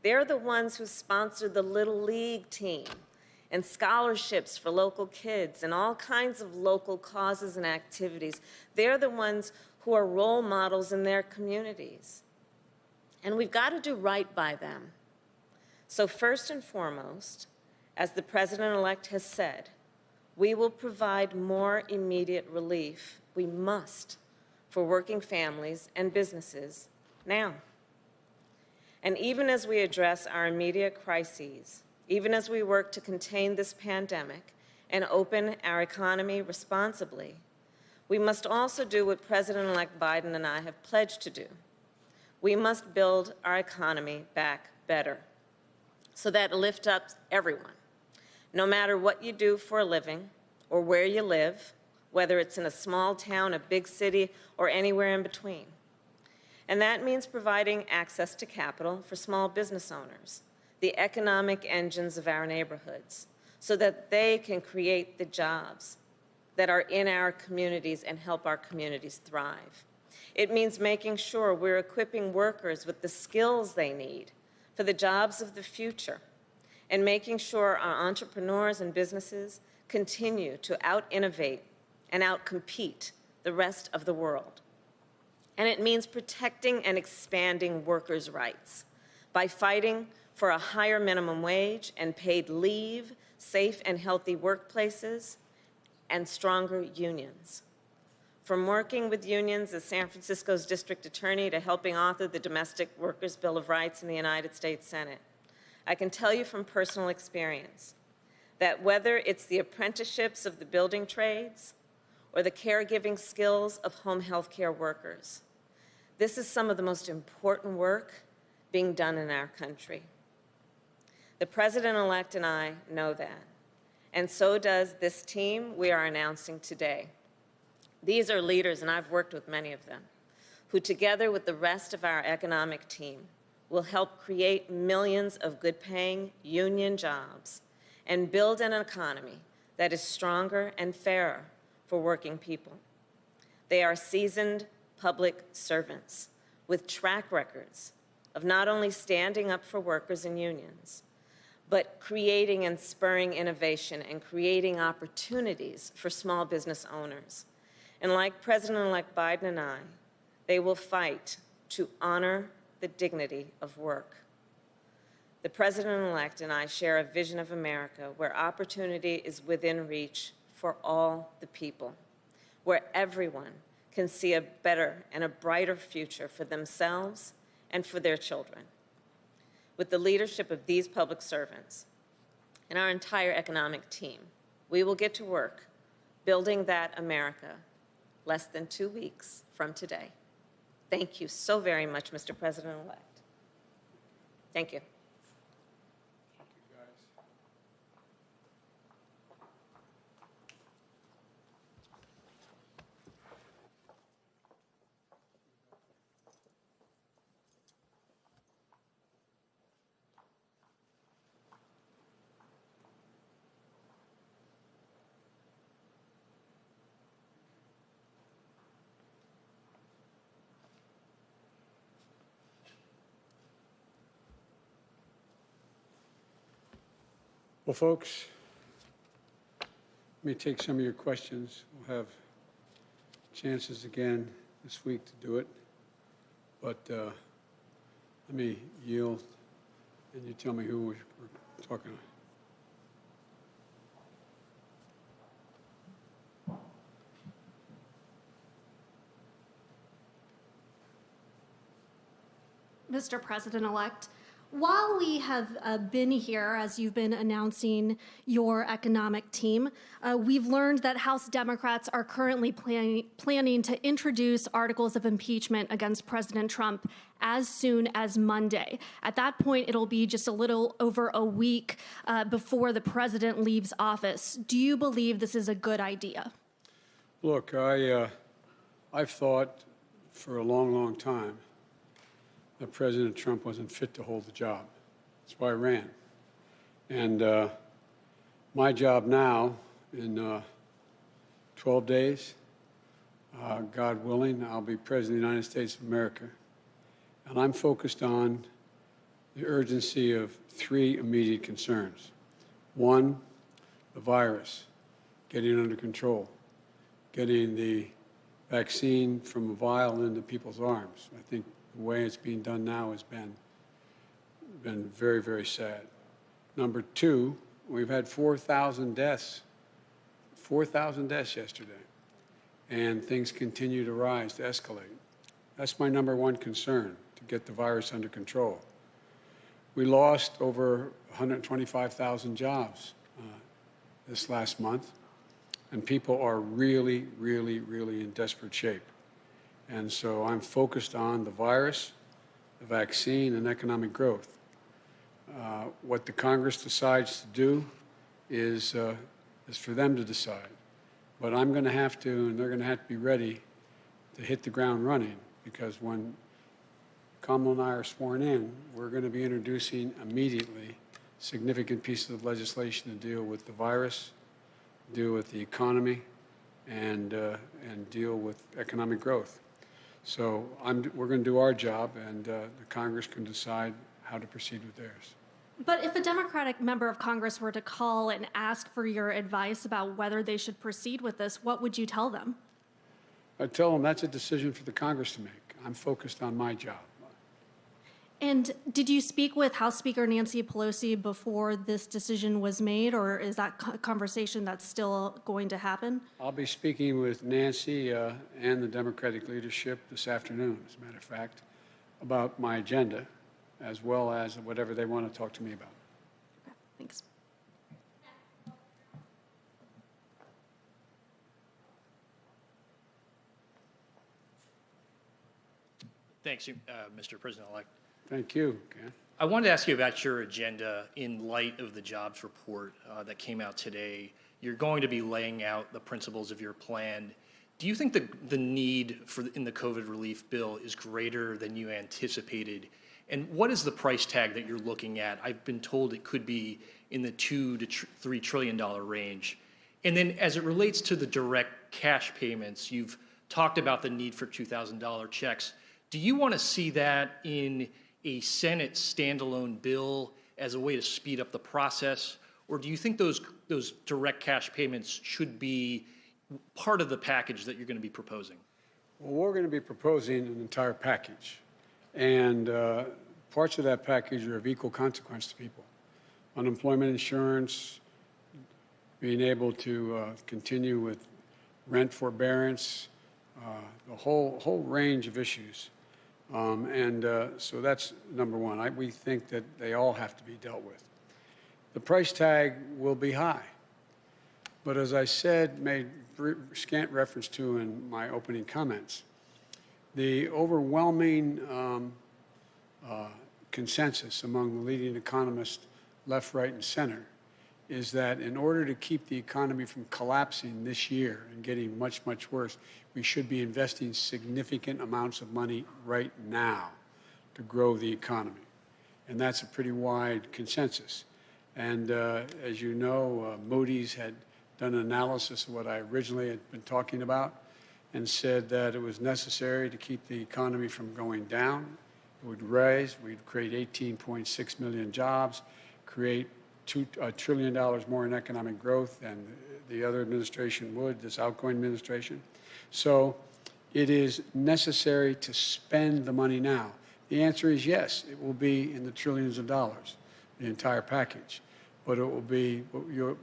They're the ones who sponsor the Little League team and scholarships for local kids and all kinds of local causes and activities. They're the ones who are role models in their communities. And we've got to do right by them. So first and foremost, as the president-elect has said, we will provide more immediate relief. We must, for working families and businesses now. And even as we address our immediate crises, even as we work to contain this pandemic and open our economy responsibly, we must also do what President-elect Biden and I have pledged to do. We must build our economy back better so that it lifts up everyone, no matter what you do for a living or where you live, whether it's in a small town, a big city, or anywhere in between. And that means providing access to capital for small business owners, the economic engines of our neighborhoods, so that they can create the jobs that are in our communities and help our communities thrive. It means making sure we're equipping workers with the skills they need for the jobs of the future, and making sure our entrepreneurs and businesses continue to out-innovate and out-compete the rest of the world. And it means protecting and expanding workers' rights by fighting for a higher minimum wage and paid leave, safe and healthy workplaces, and stronger unions. From working with unions as San Francisco's district attorney to helping author the Domestic Workers' Bill of Rights in the United States Senate, I can tell you from personal experience that whether it's the apprenticeships of the building trades or the caregiving skills of home health care workers, this is some of the most important work being done in our country. The president-elect and I know that, and so does this team we are announcing today. These are leaders, and I've worked with many of them, who together with the rest of our economic team will help create millions of good-paying union jobs and build an economy that is stronger and fairer for working people. They are seasoned public servants with track records of not only standing up for workers and unions, but creating and spurring innovation and creating opportunities for small business owners. And like President-elect Biden and I, they will fight to honor the dignity of work. The president-elect and I share a vision of America where opportunity is within reach for all the people, where everyone can see a better and a brighter future for themselves and for their children. With the leadership of these public servants and our entire economic team, we will get to work building that America less than 2 weeks from today. Thank you so very much, Mr. President-elect. Thank you. Well, folks, let me take some of your questions. We'll have chances again this week to do it. But let me yield, and you tell me who we're talking to. Mr. President-elect, while we have been here, as you've been announcing your economic team, we've learned that House Democrats are currently planning to introduce articles of impeachment against President Trump as soon as Monday. At that point, it'll be just a little over a week before the president leaves office. Do you believe this is a good idea? Look, I've thought for a long, long time that President Trump wasn't fit to hold the job. That's why I ran. And my job now, in 12 days, God willing, I'll be President of the United States of America. And I'm focused on the urgency of 3 immediate concerns. 1, the virus, getting under control, getting the vaccine from a vial into people's arms. I think the way it's being done now has been very, very sad. Number 2, we've had 4,000 deaths. 4,000 deaths yesterday. And things continue to rise, to escalate. That's my number 1 concern, to get the virus under control. We lost over 125,000 jobs this last month, and people are really, really, really in desperate shape. And so I'm focused on the virus, the vaccine, and economic growth. What the Congress decides to do is for them to decide. But I'm going to have to, and they're going to have to be ready to hit the ground running, because when Kamala and I are sworn in, we're going to be introducing immediately significant pieces of legislation to deal with the virus, deal with the economy, and deal with economic growth. So we're going to do our job, and the Congress can decide how to proceed with theirs. But if a Democratic member of Congress were to call and ask for your advice about whether they should proceed with this, what would you tell them? I'd tell them that's a decision for the Congress to make. I'm focused on my job. And did you speak with House Speaker Nancy Pelosi before this decision was made, or is that conversation that's still going to happen? I'll be speaking with Nancy and the Democratic leadership this afternoon, as a matter of fact, about my agenda, as well as whatever they want to talk to me about. Okay, thanks. Thanks, Mr. President-elect. Thank you, Ken. I wanted to ask you about your agenda in light of the jobs report that came out today. You're going to be laying out the principles of your plan. Do you think the need in the COVID relief bill is greater than you anticipated? And what is the price tag that you're looking at? I've been told it could be in the $2 to $3 trillion range. And then as it relates to the direct cash payments, you've talked about the need for $2,000 checks. Do you want to see that in a Senate standalone bill as a way to speed up the process? Or do you think those direct cash payments should be part of the package that you're going to be proposing? Well, we're going to be proposing an entire package. And parts of that package are of equal consequence to people. Unemployment insurance, being able to continue with rent forbearance, the whole range of issues. So that's number 1. We think that they all have to be dealt with. The price tag will be high. But as I said, made scant reference to in my opening comments, the overwhelming consensus among the leading economists, left, right, and center, is that in order to keep the economy from collapsing this year and getting much, much worse, we should be investing significant amounts of money right now to grow the economy. And that's a pretty wide consensus. And as you know, Moody's had done an analysis of what I originally had been talking about and said that it was necessary to keep the economy from going down. It would rise, we'd create 18.6 million jobs, create $1 trillion more in economic growth than the other administration would, this outgoing administration. So it is necessary to spend the money now. The answer is yes, it will be in the trillions of dollars, the entire package. But it will be,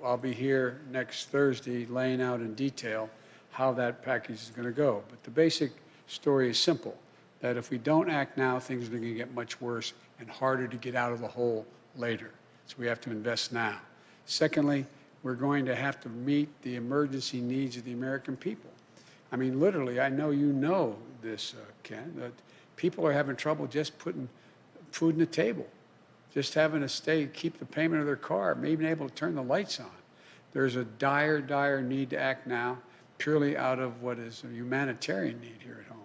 I'll be here next Thursday laying out in detail how that package is going to go. But the basic story is simple, that if we don't act now, things are going to get much worse and harder to get out of the hole later. So we have to invest now. Secondly, we're going to have to meet the emergency needs of the American people. I mean, literally, I know you know this, Ken, that people are having trouble just putting food on the table, just having to keep the payment of their car, maybe even able to turn the lights on. There's a dire, dire need to act now, purely out of what is a humanitarian need here at home.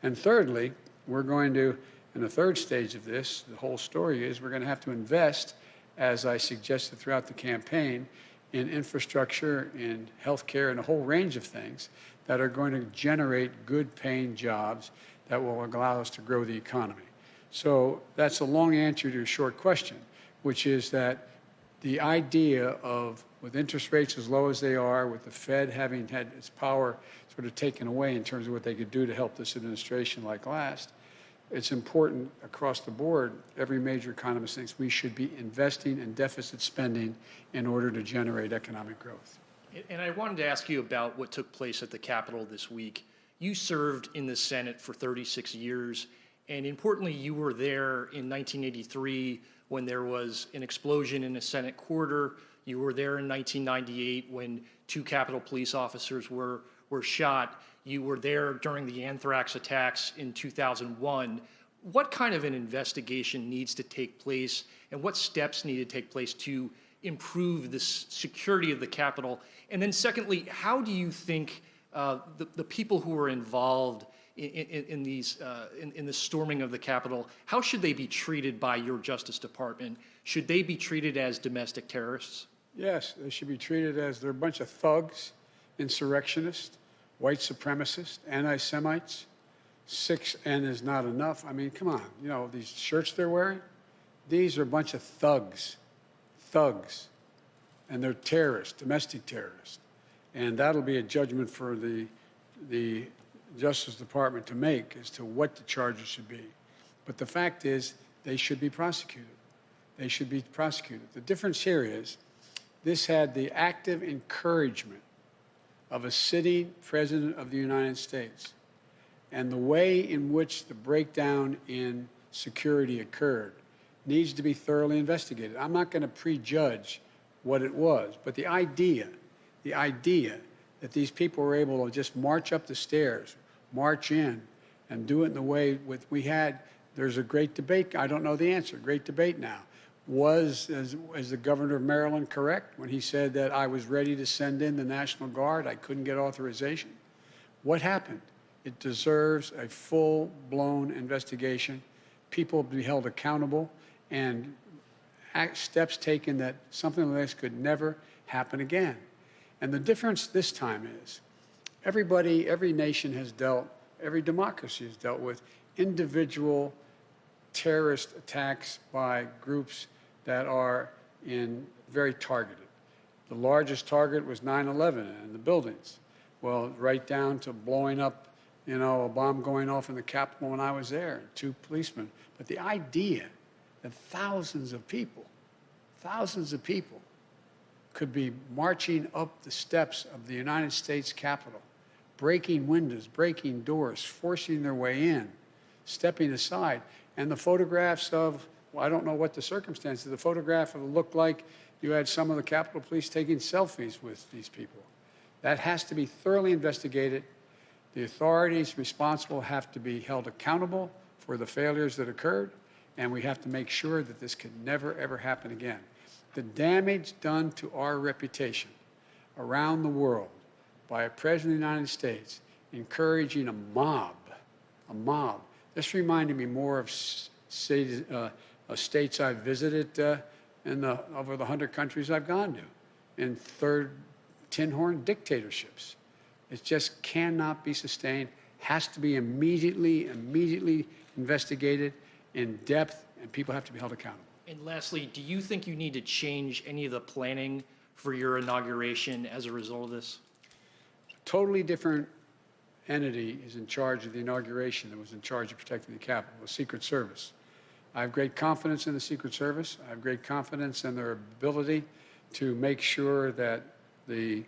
And thirdly, we're going to, in the third stage of this, the whole story is we're going to have to invest, as I suggested throughout the campaign, in infrastructure, in healthcare, and a whole range of things that are going to generate good-paying jobs that will allow us to grow the economy. So that's a long answer to a short question, which is that the idea of, with interest rates as low as they are, with the Fed having had its power sort of taken away in terms of what they could do to help this administration like last, it's important across the board. Every major economist thinks we should be investing in deficit spending in order to generate economic growth. And I wanted to ask you about what took place at the Capitol this week. You served in the Senate for 36 years, and importantly, you were there in 1983 when there was an explosion in a Senate corridor. You were there in 1998 when 2 Capitol police officers were shot. You were there during the anthrax attacks in 2001. What kind of an investigation needs to take place, and what steps need to take place to improve the security of the Capitol? And then secondly, how do you think the people who were involved in the storming of the Capitol, how should they be treated by your Justice Department? Should they be treated as domestic terrorists? Yes, they should be treated as they're a bunch of thugs, insurrectionists, white supremacists, anti-Semites. 6N is not enough. I mean, come on. You know, these shirts they're wearing, these are a bunch of thugs. And they're terrorists, domestic terrorists. And that'll be a judgment for the Justice Department to make as to what the charges should be. But the fact is, they should be prosecuted. They should be prosecuted. The difference here is this had the active encouragement of a sitting president of the United States. And the way in which the breakdown in security occurred needs to be thoroughly investigated. I'm not going to prejudge what it was, but the idea that these people were able to just march up the stairs, march in, and do it in the way we had, there's a great debate. I don't know the answer. Great debate now. Was the governor of Maryland correct when he said that I was ready to send in the National Guard? I couldn't get authorization. What happened? It deserves a full-blown investigation. People be held accountable, and steps taken that something like this could never happen again. And the difference this time is every nation has dealt, every democracy has dealt with individual terrorist attacks by groups that are very targeted. The largest target was 9/11 and the buildings. Well, right down to blowing up, you know, a bomb going off in the Capitol when I was there, and 2 policemen. But the idea that thousands of people could be marching up the steps of the United States Capitol, breaking windows, breaking doors, forcing their way in, stepping aside. And the photographs of, well, I don't know what the circumstances, the photograph of it looked like you had some of the Capitol Police taking selfies with these people. That has to be thoroughly investigated. The authorities responsible have to be held accountable for the failures that occurred, and we have to make sure that this could never, ever happen again. The damage done to our reputation around the world by a president of the United States encouraging a mob. This reminded me more of states I've visited over the 100 countries I've gone to, in third tin horn dictatorships. It just cannot be sustained, has to be immediately investigated in depth, and people have to be held accountable. And lastly, do you think you need to change any of the planning for your inauguration as a result of this? Totally different entity is in charge of the inauguration that was in charge of protecting the Capitol, the Secret Service. I have great confidence in the Secret Service. I have great confidence in their ability to make sure that the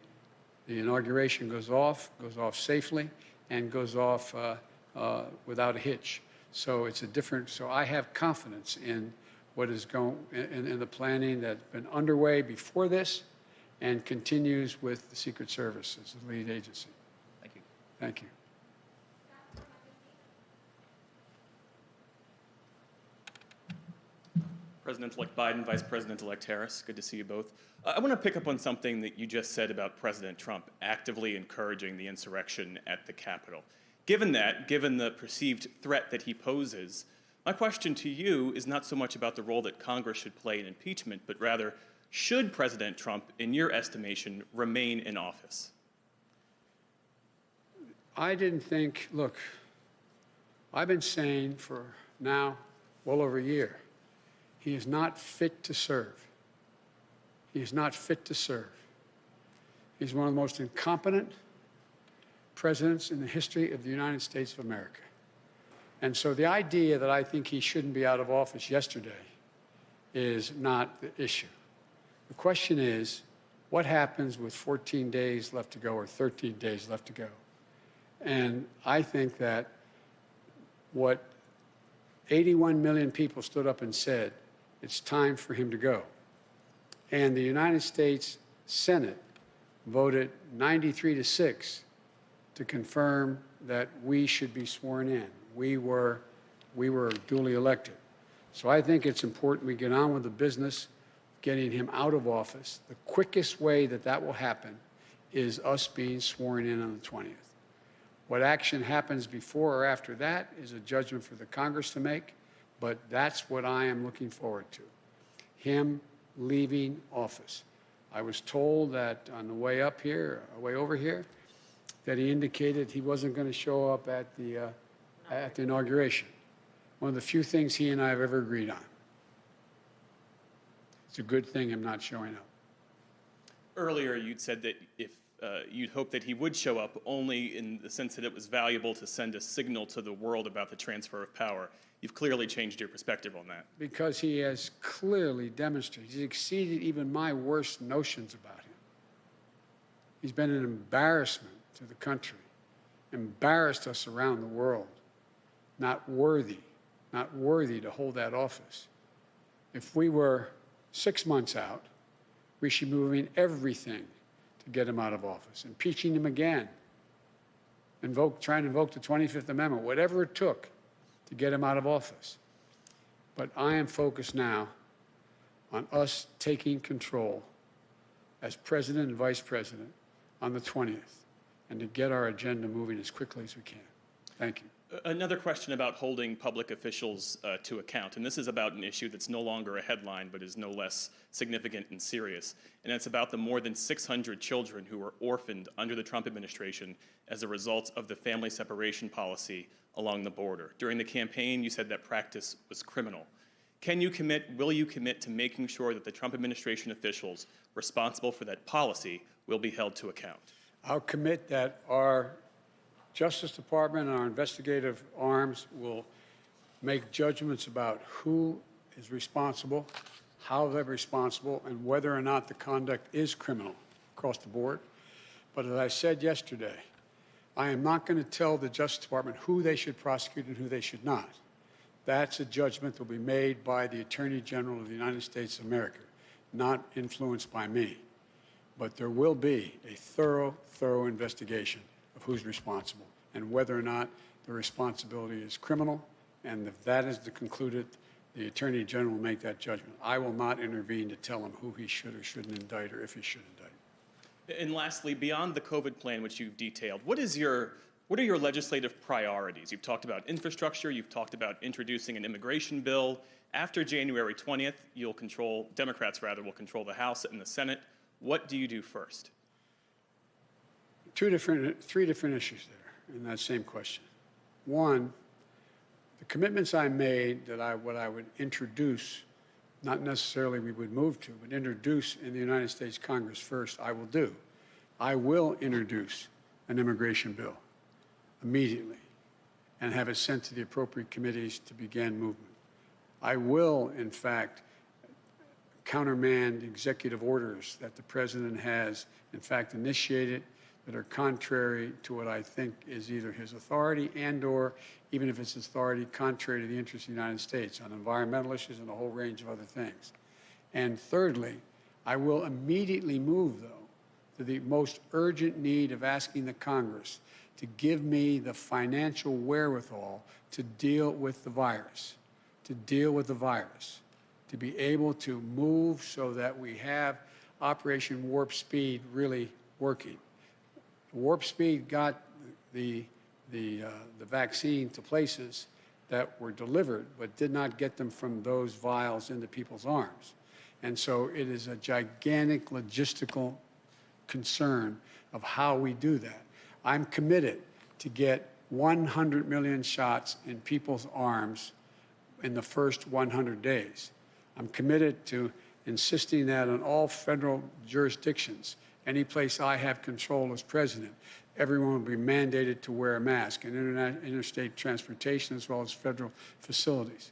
inauguration goes off safely, and goes off without a hitch. So it's a different. So I have confidence in what is going in the planning that's been underway before this, and continues with the Secret Service as the lead agency. Thank you. Thank you. President-elect Biden, Vice President-elect Harris, good to see you both. I want to pick up on something that you just said about President Trump actively encouraging the insurrection at the Capitol. Given the perceived threat that he poses, my question to you is not so much about the role that Congress should play in impeachment, but rather, should President Trump, in your estimation, remain in office? I didn't think, look, I've been saying for now well over a year, he is not fit to serve. He is not fit to serve. He's one of the most incompetent presidents in the history of the United States of America. And so the idea that I think he shouldn't be out of office yesterday is not the issue. The question is, what happens with 14 days left to go or 13 days left to go? And I think that what 81 million people stood up and said, it's time for him to go. And the United States Senate voted 93-6 to confirm that we should be sworn in. We were duly elected. So I think it's important we get on with the business, getting him out of office. The quickest way that that will happen is us being sworn in on the 20th. What action happens before or after that is a judgment for the Congress to make, but that's what I am looking forward to, him leaving office. I was told that on the way up here, way over here, that he indicated he wasn't going to show up at the inauguration. One of the few things he and I have ever agreed on. It's a good thing I'm not showing up. Earlier, you'd said that if you'd hope that he would show up only in the sense that it was valuable to send a signal to the world about the transfer of power. You've clearly changed your perspective on that. Because he has clearly demonstrated, he's exceeded even my worst notions about him. He's been an embarrassment to the country, embarrassed us around the world, not worthy to hold that office. If we were 6 months out, we should be moving everything to get him out of office, impeaching him again, trying to invoke the 25th Amendment, whatever it took to get him out of office. But I am focused now on us taking control as president and vice president on the 20th, and to get our agenda moving as quickly as we can. Thank you. Another question about holding public officials to account, and this is about an issue that's no longer a headline but is no less significant and serious, and it's about the more than 600 children who were orphaned under the Trump administration as a result of the family separation policy along the border. During the campaign, you said that practice was criminal. Will you commit to making sure that the Trump administration officials responsible for that policy will be held to account? I'll commit that our Justice Department and our investigative arms will make judgments about who is responsible, how they're responsible, and whether or not the conduct is criminal across the board. But as I said yesterday, I am not going to tell the Justice Department who they should prosecute and who they should not. That's a judgment that will be made by the Attorney General of the United States of America, not influenced by me. But there will be a thorough investigation of who's responsible and whether or not the responsibility is criminal. And if that is concluded, the Attorney General will make that judgment. I will not intervene to tell him who he should or shouldn't indict or if he should indict. And lastly, beyond the COVID plan, which you've detailed, what are your legislative priorities? You've talked about infrastructure. You've talked about introducing an immigration bill. After January 20th, Democrats will control the House and the Senate. What do you do first? Three different issues there in that same question. One, the commitments I made that what I would introduce not necessarily we would move to, but introduce in the United States Congress first, I will do. I will introduce an immigration bill immediately and have it sent to the appropriate committees to begin movement. I will, in fact, countermand executive orders that the President has, in fact, initiated that are contrary to what I think is either his authority and/or, even if it's authority, contrary to the interests of the United States on environmental issues and a whole range of other things. And thirdly, I will immediately move, though, to the most urgent need of asking the Congress to give me the financial wherewithal to deal with the virus, to be able to move so that we have Operation Warp Speed really working. Warp Speed got the vaccine to places that were delivered, but did not get them from those vials into people's arms. And so it is a gigantic logistical concern of how we do that. I'm committed to get 100 million shots in people's arms in the first 100 days. I'm committed to insisting that on all federal jurisdictions, any place I have control as president, everyone will be mandated to wear a mask in interstate transportation as well as federal facilities.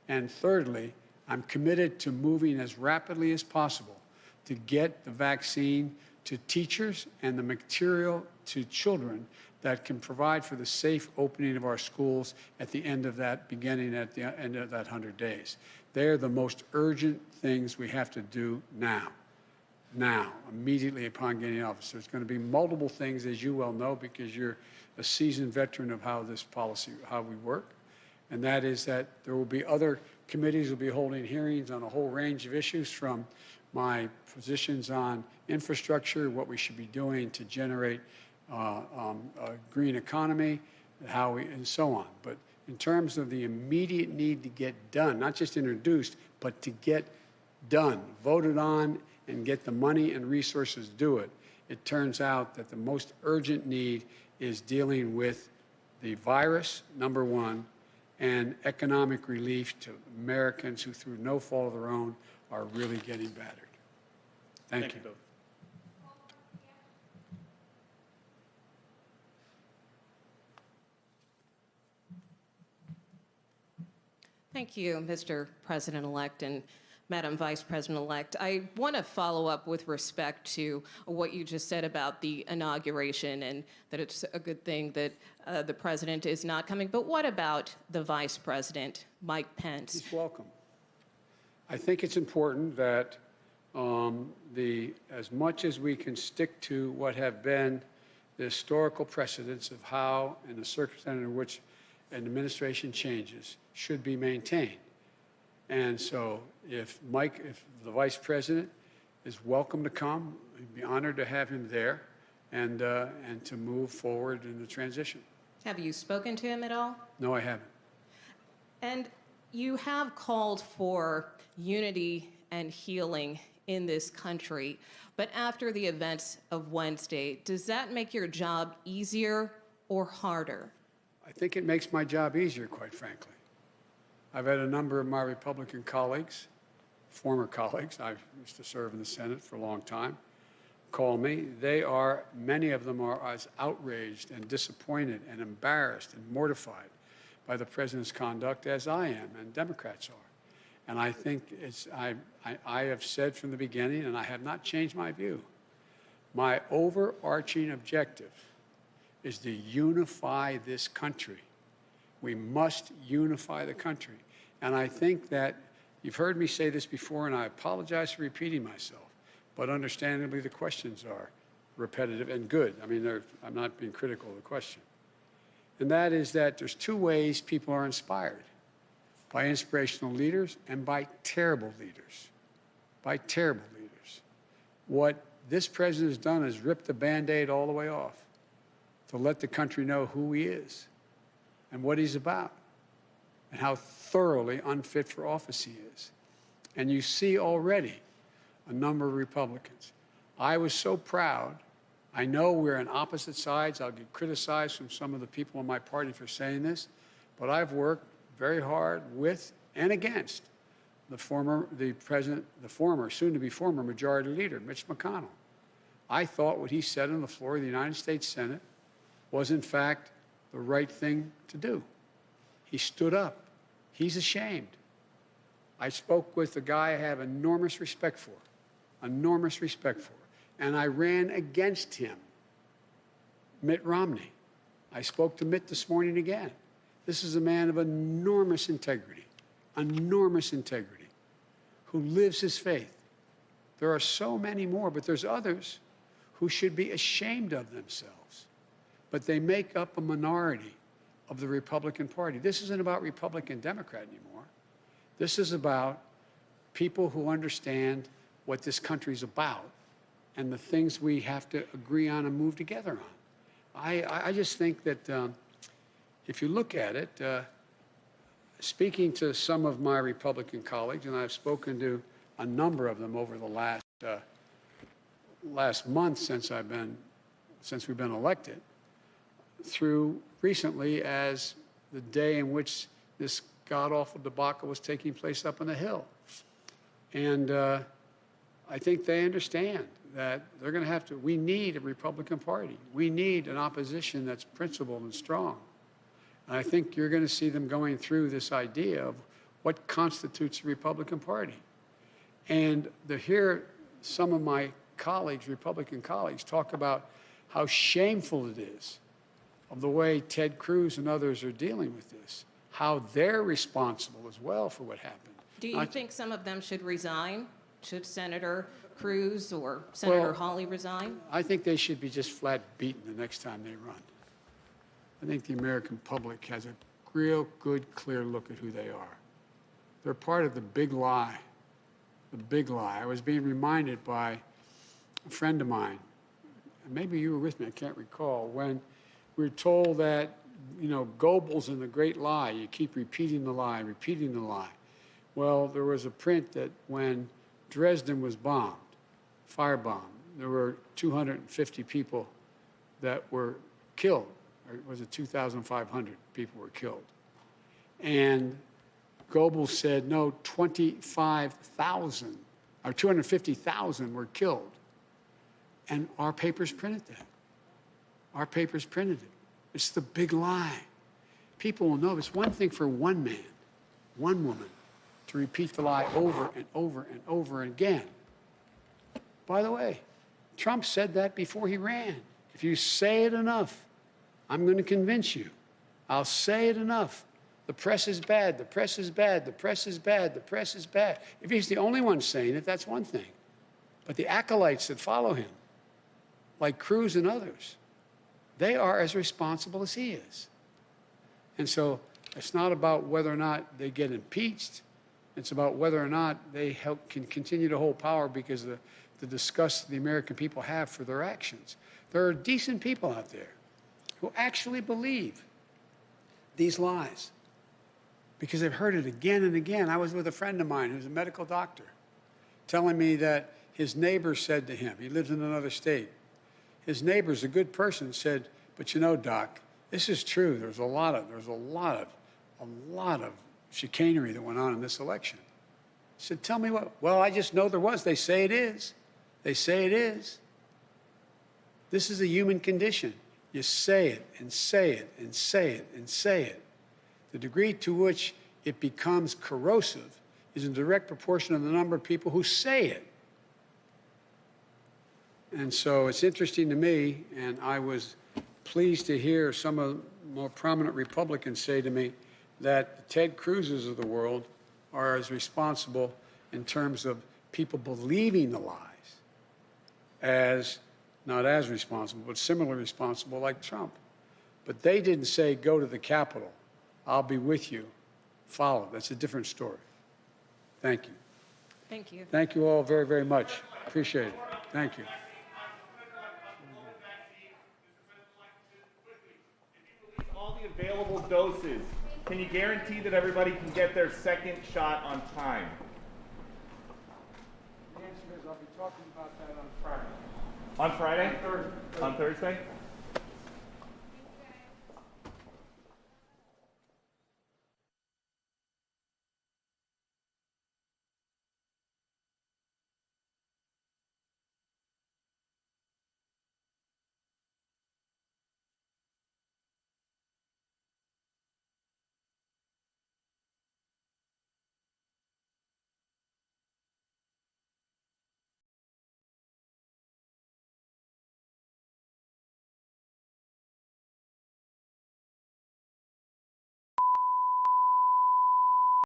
And thirdly, I'm committed to moving as rapidly as possible to get the vaccine to teachers and the material to children that can provide for the safe opening of our schools at the end of that, beginning at the end of that 100 days. They're the most urgent things we have to do now, immediately upon getting office. There's going to be multiple things, as you well know, because you're a seasoned veteran of how this policy, how we work, and that is that there will be other committees will be holding hearings on a whole range of issues, from my positions on infrastructure, what we should be doing to generate a green economy, and so on. But in terms of the immediate need to get done, not just introduced, but to get done, voted on, and get the money and resources to do it, it turns out that the most urgent need is dealing with the virus, number one, and economic relief to Americans who, through no fault of their own, are really getting battered. Thank you. both. Thank you, Mr. President-elect and Madam Vice President-elect. I want to follow up with respect to what you just said about the inauguration and that it's a good thing that the President is not coming. But what about the Vice President, Mike Pence? He's welcome. I think it's important that as much as we can stick to what have been the historical precedents of how, in the circumstance in which an administration changes, should be maintained. And so if the Vice President is welcome to come, we'd be honored to have him there and to move forward in the transition. Have you spoken to him at all? No, I haven't. And you have called for unity and healing in this country. But after the events of Wednesday, does that make your job easier or harder? I think it makes my job easier, quite frankly. I've had a number of my Republican colleagues, former colleagues, I used to serve in the Senate for a long time, call me. Many of them are as outraged and disappointed and embarrassed and mortified by the President's conduct as I am and Democrats are. And I think I have said from the beginning, and I have not changed my view, my overarching objective is to unify this country. We must unify the country. And I think that you've heard me say this before, and I apologize for repeating myself, but understandably the questions are repetitive and good. I mean, I'm not being critical of the question. And that is that there's two ways people are inspired: by inspirational leaders and by terrible leaders. By terrible leaders. What this president has done is rip the Band-Aid all the way off to let the country know who he is and what he's about and how thoroughly unfit for office he is. And you see already a number of Republicans. I was so proud. I know we're on opposite sides. I'll get criticized from some of the people in my party for saying this, but I've worked very hard with and against the former, soon-to-be former Majority Leader, Mitch McConnell. I thought what he said on the floor of the United States Senate was, in fact, the right thing to do. He stood up. He's ashamed. I spoke with a guy I have enormous respect for, and I ran against him, Mitt Romney. I spoke to Mitt this morning again. This is a man of enormous integrity, who lives his faith. There are so many more, but there's others who should be ashamed of themselves. But they make up a minority of the Republican Party. This isn't about Republican, Democrat anymore. This is about people who understand what this country's about and the things we have to agree on and move together on. I just think that if you look at it, speaking to some of my Republican colleagues, and I've spoken to a number of them over the last month since we've been elected, through recently as the day in which this god-awful debacle was taking place up on the Hill. And I think they understand that they're going to have to, we need a Republican Party. We need an opposition that's principled and strong. And I think you're going to see them going through this idea of what constitutes a Republican Party. And to hear some of my colleagues, Republican colleagues, talk about how shameful it is of the way Ted Cruz and others are dealing with this, how they're responsible as well for what happened. Do you think some of them should resign? Should Senator Cruz or Senator Hawley resign? I think they should be just flat beaten the next time they run. I think the American public has a real good, clear look at who they are. They're part of the big lie. The big lie. I was being reminded by a friend of mine, and maybe you were with me, I can't recall, when we were told that, you know, Goebbels and the great lie, you keep repeating the lie, repeating the lie. Well, there was a print that when Dresden was bombed, firebombed, there were 250 people that were killed, or was it 2,500 people were killed? And Goebbels said, no, 25,000 or 250,000 were killed. And our papers printed that. Our papers printed it. It's the big lie. People will know it's one thing for one man, one woman, to repeat the lie over and over and over again. By the way, Trump said that before he ran. If you say it enough, I'm going to convince you. I'll say it enough. The press is bad, the press is bad, the press is bad, the press is bad. If he's the only one saying it, that's one thing. But the acolytes that follow him, like Cruz and others, they are as responsible as he is. And so it's not about whether or not they get impeached. It's about whether or not they can continue to hold power because of the disgust the American people have for their actions. There are decent people out there who actually believe these lies because they've heard it again and again. I was with a friend of mine who's a medical doctor telling me that his neighbor said to him, he lives in another state, his neighbor's a good person, said, but you know, doc, this is true. There's a lot of chicanery that went on in this election. He said, tell me what? Well, I just know there was. They say it is. They say it is. This is a human condition. You say it and say it and say it and say it. The degree to which it becomes corrosive is in direct proportion to the number of people who say it. And so it's interesting to me, and I was pleased to hear some of the more prominent Republicans say to me that the Ted Cruzes of the world are as responsible in terms of people believing the lies as, not as responsible, but similarly responsible like Trump. But they didn't say, go to the Capitol, I'll be with you, follow. That's a different story. Thank you. Thank you. Thank you all very, very much. Appreciate it. Thank you. All the available doses. Can you guarantee that everybody can get their second shot on time? The answer is I'll be talking about that on Friday. On Friday? On Thursday. On Thursday?